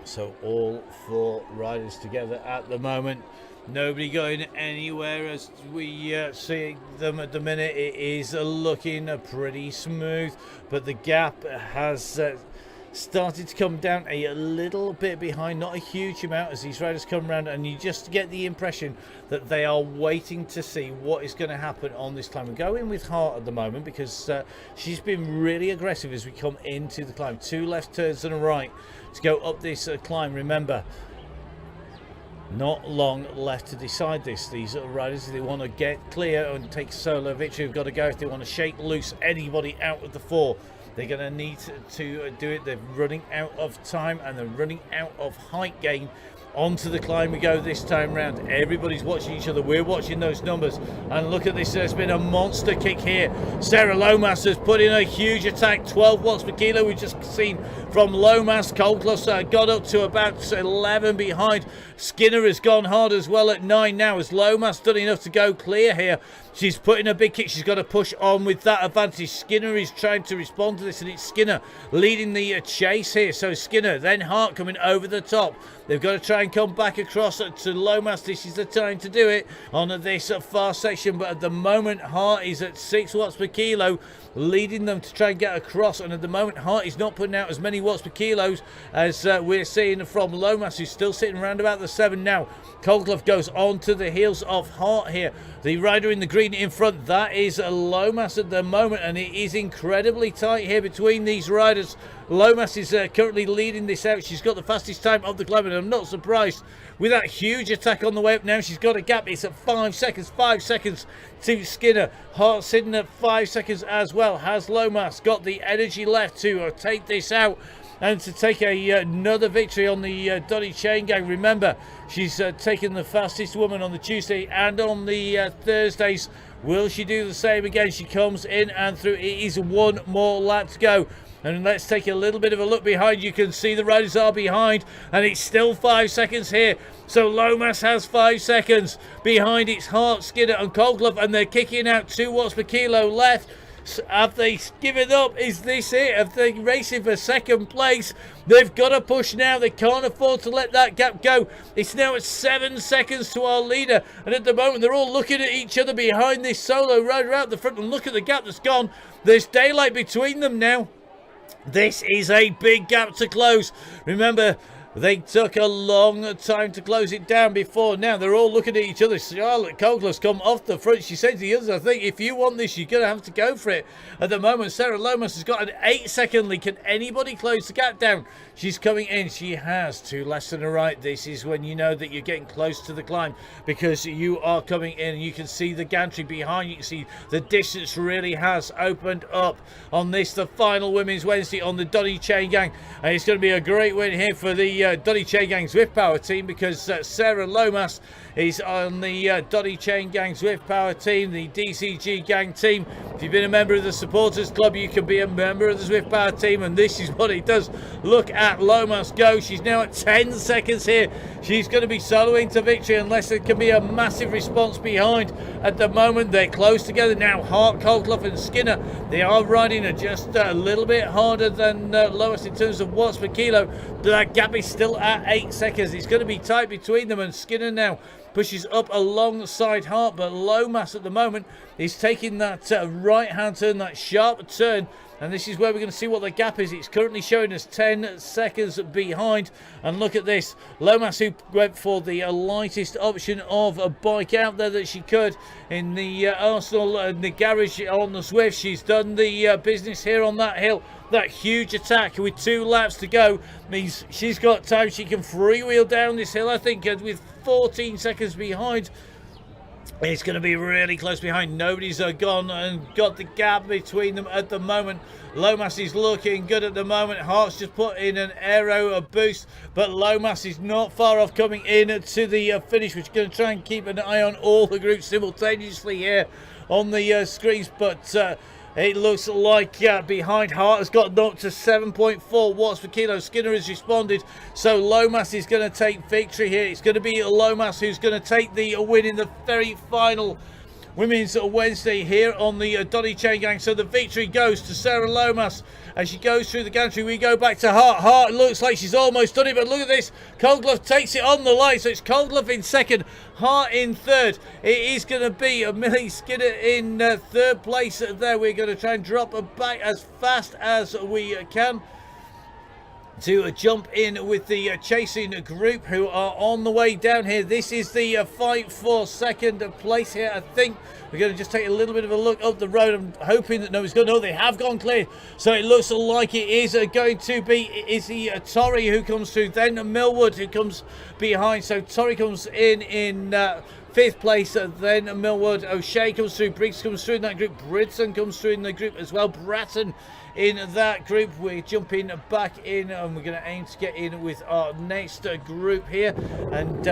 S1: So all 4 riders together at the moment. Nobody going anywhere as we see them at the minute. It is looking pretty smooth, but the gap has started to come down a little bit behind, not a huge amount, as these riders come around, and you just get the impression that they are waiting to see what is going to happen on this climb. We go in with Hart at the moment because she's been really aggressive as we come into the climb. 2 left turns and a right to go up this climb. Remember, not long left to decide this. These riders, if they want to get clear and take solo victory, have got to go. If they want to shake loose anybody out of the 4, they're going to need to do it. They're running out of time, and they're running out of height gain. Onto the climb we go this time round. Everybody's watching each other. We're watching those numbers. And look at this. There's been a monster kick here. Sarah Lomas has put in a huge attack. 12 watts per kilo. We've just seen from Lomas. Oakley got up to about 11 behind. Skinner has gone hard as well at 9 now. Has Lomas done enough to go clear here? She's putting a big kick. She's got to push on with that advantage. Skinner is trying to respond to this, and it's Skinner leading the chase here. So Skinner, then Hart coming over the top. They've got to try try and come back across to Lomas. This is the time to do it on this far section, but at the moment Hart is at 6 watts per kilo, leading them to try and get across, and at the moment Hart is not putting out as many watts per kilos as we're seeing from Lomas, who's still sitting around about the 7 now. Coldclough goes on to the heels of Hart here. The rider in the green in front, that is Lomas at the moment, and it is incredibly tight here between these riders. Lomas is currently leading this out. She's got the fastest time of the club, and I'm not surprised with that huge attack on the way up now. She's got a gap. It's at 5 seconds. 5 seconds to Skinner. Hart sitting at 5 seconds as well. Has Lomas got the energy left to take this out and to take another victory on the Donny Chaingang? Remember, she's taken the fastest woman on the Tuesday and on the Thursdays. Will she do the same again? She comes in and through. It is one more lap to go. And let's take a little bit of a look behind. You can see the riders are behind, and it's still 5 seconds here. So Lomas has 5 seconds. Behind it's Hart, Skinner and Coldclough, and they're kicking out 2 watts per kilo left. Have they given up? Is this it? Have they racing for second place? They've got to push now. They can't afford to let that gap go. It's now at 7 seconds to our leader, and at the moment they're all looking at each other behind this solo rider out the front, and look at the gap that's gone. There's daylight between them now. This is a big gap to close. Remember, they took a long time to close it down before. Now they're all looking at each other. Charlotte Coldclough's come off the front. She said to the others, I think if you want this, you're going to have to go for it. At the moment, Sarah Lomas has got an 8-second lead. Can anybody close the gap down? She's coming in. She has 2 less than a right. This is when you know that you're getting close to the climb, because you are coming in. You can see the gantry behind you. You can see the distance really has opened up on this, the final Women's Wednesday on the Donny Chaingang. And it's going to be a great win here for the Donny Chaingang Zwift Power team, because Sarah Lomas is on the Donny Chaingang Zwift Power team, the DCG gang team. If you've been a member of the supporters club, you can be a member of the Zwift Power team, and this is what it does. Look at Lomas go. She's now at 10 seconds here. She's going to be soloing to victory unless there can be a massive response behind. At the moment they're close together now. Hart, Coldclough and Skinner, they are riding just a little bit harder than Lomas in terms of watts per kilo. That gap is still at 8 seconds. It's going to be tight between them, and Skinner now pushes up alongside Hart, but Lomas at the moment is taking that right hand turn, that sharp turn, and this is where we're going to see what the gap is. It's currently showing us 10 seconds behind, and look at this. Lomas, who went for the lightest option of a bike out there that she could in the Arsenal, in the garage on the Zwift. She's done the business here on that hill. That huge attack with 2 laps to go means she's got time. She can freewheel down this hill, I think, with 14 seconds behind. It's going to be really close behind. Nobody's gone and got the gap between them at the moment. Lomas is looking good at the moment. Hart's just put in an aero boost, but Lomas is not far off coming in to the finish. We're going to try and keep an eye on all the groups simultaneously here on the screens, but it looks like behind Hart has got up to 7.4 watts per kilo. Skinner has responded, so Lomas is going to take victory here. It's going to be Lomas who's going to take the win in the very final Women's Wednesday here on the Donny Chaingang. So the victory goes to Sarah Lomas as she goes through the gantry. We go back to Hart. Hart looks like she's almost done it, but look at this. Coldclough takes it on the line, so it's Coldclough in second, Hart in third. It is going to be Millie Skinner in third place there. We're going to try and drop her back as fast as we can to jump in with the chasing group who are on the way down here. This is the fight for second place here. I think we're going to just take a little bit of a look up the road. I'm hoping that nobody's going. No, they have gone clear. So it looks like it is going to be Izzy Torrey who comes through, then Millwood who comes behind. So Torrey comes in fifth place, then Millwood. O'Shea comes through, Briggs comes through in that group, Bridson comes through in the group as well, Bratton in that group. We're jumping back in and we're going to aim to get in with our next group here, and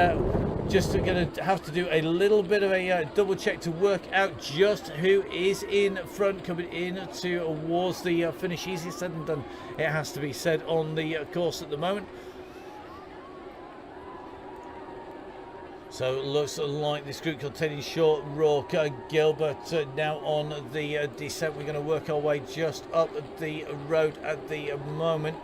S1: just going to have to do a little bit of a double check to work out just who is in front coming in towards the finish. Easier said than done, it has to be said, on the course at the moment. So it looks like this group containing Short, Rourke, Gilbert now on the descent. We're going to work our way just up the road at the moment.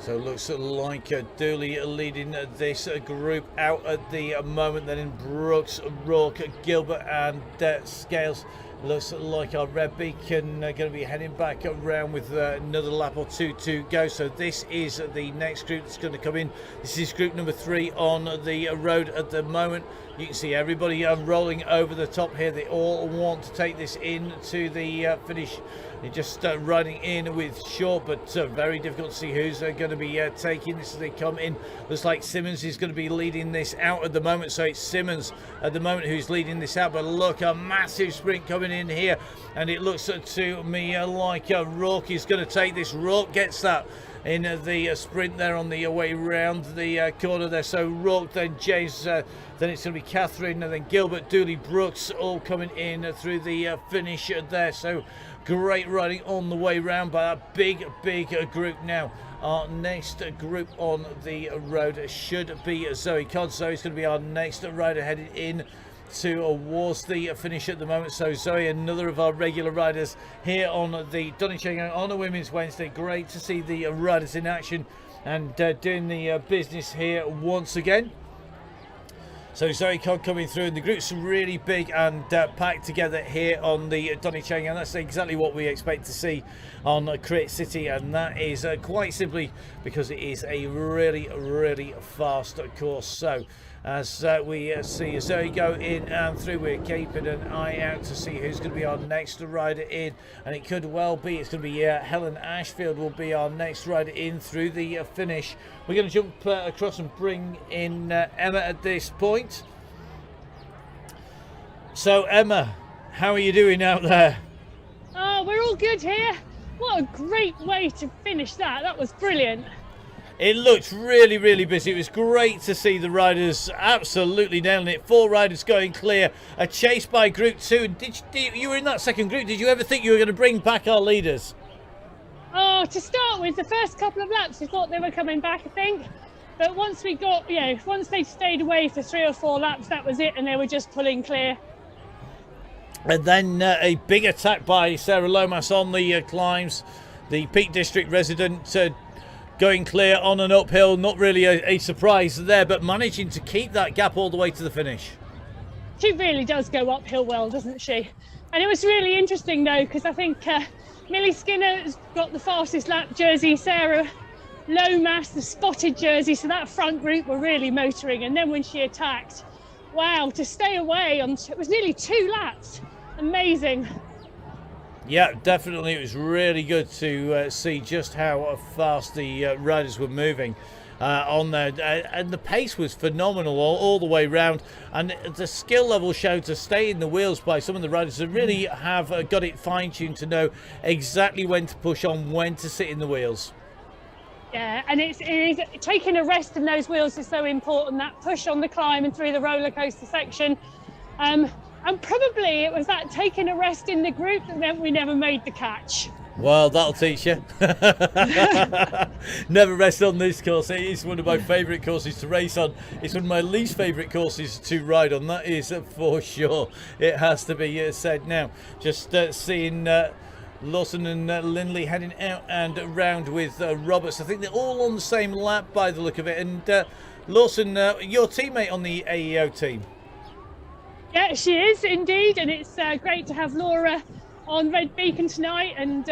S1: So it looks like Dooley leading this group out at the moment. Then in Brooks, Rourke, Gilbert and Scales. Looks like our Red Beacon going to be heading back around with another lap or two to go. So this is the next group that's going to come in. This is group number 3 on the road at the moment. You can see everybody rolling over the top here. They all want to take this in to the finish. They're just riding in with short, but very difficult to see who's going to be taking this as they come in. Looks like Simmons is going to be leading this out at the moment. So it's Simmons at the moment who's leading this out. But look, a massive sprint coming in here. And it looks to me like Rourke is going to take this. Rourke gets that in the sprint there on the way round the corner there. So Rourke, then James, then it's going to be Catherine, and then Gilbert, Dooley, Brooks all coming in through the finish there. So great riding on the way round by that big group now. Our next group on the road should be Zoe Codd. Zoe's going to be our next rider headed in towards the finish at the moment. So Zoe, another of our regular riders here on the Donny Chaingang on a Women's Wednesday. Great to see the riders in action and doing the business here once again. So Zoe Codd coming through, and the group's really big and packed together here on the Donny Chaingang. That's exactly what we expect to see on Crit City, and that is quite simply because it is a really fast course. So as we see Zoe go in and through, we're keeping an eye out to see who's going to be our next rider in, and it could well be it's going to be Helen Ashfield will be our next rider in through the finish. We're going to jump across and bring in Emma at this point. So Emma, how are you doing out there?
S2: Oh, we're all good here. What a great way to finish that. That was brilliant.
S1: It looked really busy. It was great to see the riders absolutely nailing it. 4 riders going clear. A chase by Group 2. You were in that second group. Did you ever think you were going to bring back our leaders?
S2: Oh, to start with, the first couple of laps, we thought they were coming back, I think. But once we got, once they stayed away for 3 or 4 laps, that was it, and they were just pulling clear.
S1: And then a big attack by Sarah Lomas on the climbs. The Peak District resident going clear on an uphill. Not really a surprise there, but managing to keep that gap all the way to the finish.
S2: She really does go uphill well, doesn't she? And it was really interesting though, because I think Millie Skinner's got the fastest lap jersey, Sarah Lomas the spotted jersey, so that front group were really motoring. And then when she attacked, wow, to stay away it was nearly 2 laps. Amazing.
S1: Yeah, definitely. It was really good to see just how fast the riders were moving on there. And the pace was phenomenal all the way round. And the skill level showed to stay in the wheels by some of the riders that really have got it fine-tuned to know exactly when to push on, when to sit in the wheels.
S2: Yeah, and it is taking a rest in those wheels is so important. That push on the climb and through the roller coaster section. And probably it was that taking a rest in the group that meant we never made the catch.
S1: Well, that'll teach you. Never rest on this course. It is one of my favourite courses to race on. It's one of my least favourite courses to ride on. That is for sure. It has to be said. Now, just seeing Lawson and Lindley heading out and around with Roberts. I think they're all on the same lap by the look of it. And Lawson, your teammate on the AEO team.
S2: Yeah, she is indeed, and it's great to have Laura on Red Beacon tonight. And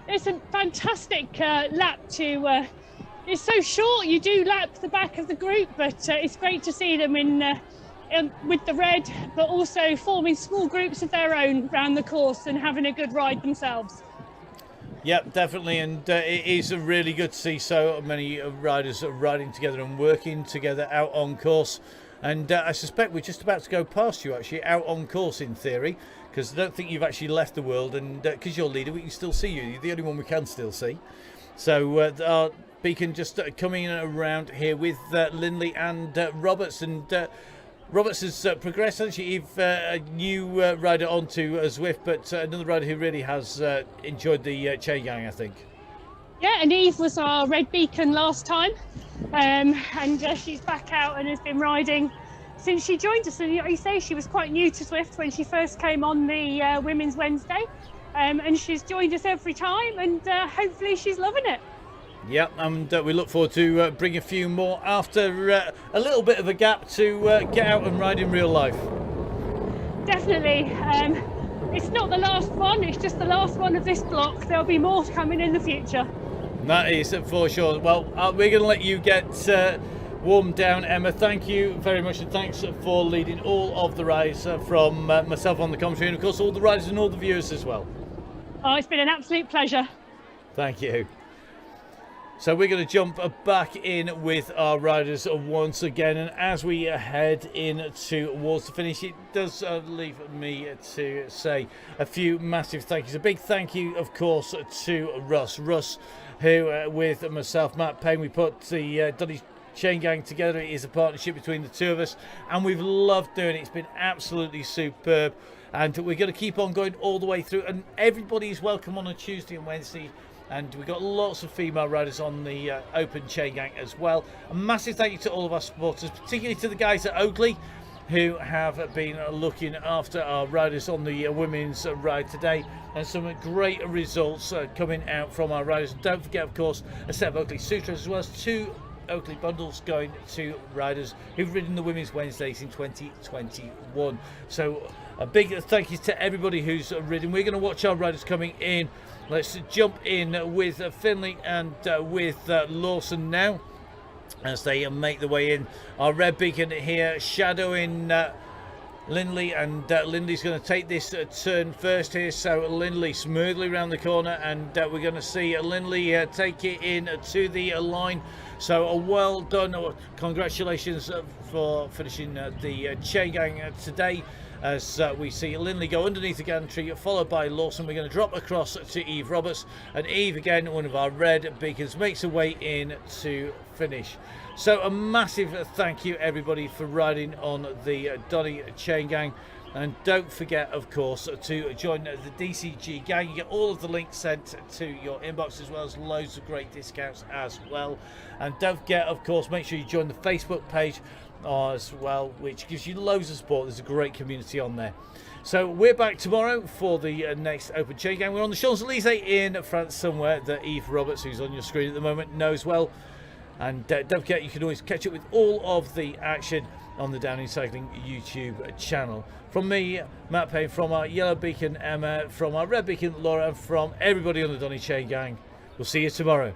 S2: it's a fantastic lap to. It's so short. You do lap the back of the group, but it's great to see them in with the red, but also forming small groups of their own around the course and having a good ride themselves.
S1: Yep, definitely, and it is really good to see so many riders riding together and working together out on course. And I suspect we're just about to go past you, actually, out on course in theory, because I don't think you've actually left the world, and because you're leader, we can still see you. You're the only one we can still see. So our Beacon just coming around here with Lindley and Roberts, and Roberts has progressed, actually. You've a new rider onto Zwift, but another rider who really has enjoyed the Chaingang, I think.
S2: Yeah, and Eve was our Red Beacon last time, and she's back out and has been riding since she joined us. And you say she was quite new to Zwift when she first came on the Women's Wednesday, and she's joined us every time, and hopefully she's loving it.
S1: Yep, and we look forward to bringing a few more after a little bit of a gap to get out and ride in real life.
S2: Definitely. It's not the last one, it's just the last one of this block. There'll be more coming in the future.
S1: That is for sure. Well, we're going to let you get warmed down, Emma. Thank you very much, and thanks for leading all of the rides from myself on the commentary, and of course all the riders and all the viewers as well.
S2: Oh, it's been an absolute pleasure.
S1: Thank you. So we're going to jump back in with our riders once again, and as we head in towards the finish, it does leave me to say a few massive thank yous. A big thank you, of course, to Russ, who with myself, Matt Payne, we put the Donny Chaingang together. It is a partnership between the two of us, and we've loved doing it. It's been absolutely superb, and we're going to keep on going all the way through, and everybody is welcome on a Tuesday and Wednesday. And we've got lots of female riders on the Open Chaingang as well. A massive thank you to all of our supporters, particularly to the guys at Oakley, who have been looking after our riders on the women's ride today. And some great results coming out from our riders. And don't forget, of course, a set of Oakley Sutras, as well as 2 Oakley bundles going to riders who've ridden the Women's Wednesdays in 2021. So a big thank you to everybody who's ridden. We're going to watch our riders coming in. Let's jump in with Finley and with Lawson now as they make their way in. Our red beacon here shadowing Lindley, and Lindley's going to take this turn first here. So Lindley smoothly around the corner, and we're going to see Lindley take it in to the line. So well done. Congratulations for finishing the Chaingang today. As we see Lindley go underneath the gantry, followed by Lawson. We're going to drop across to Eve Roberts, and Eve, again, one of our red beacons, makes her way in to finish. So a massive thank you, everybody, for riding on the Donny Chaingang. And don't forget, of course, to join the DCG gang. You get all of the links sent to your inbox, as well as loads of great discounts as well. And don't forget, of course, make sure you join the Facebook page as well, which gives you loads of support. There's a great community on there. So we're back tomorrow for the next Open Chaingang. We're on the Champs-Elysees in France somewhere that Eve Roberts, who's on your screen at the moment, knows well. And don't forget, you can always catch up with all of the action on the Downhill Cycling YouTube channel. From me, Matt Payne, from our yellow beacon Emma, from our red beacon Laura, and from everybody on the Donny Chaingang, we'll see you tomorrow.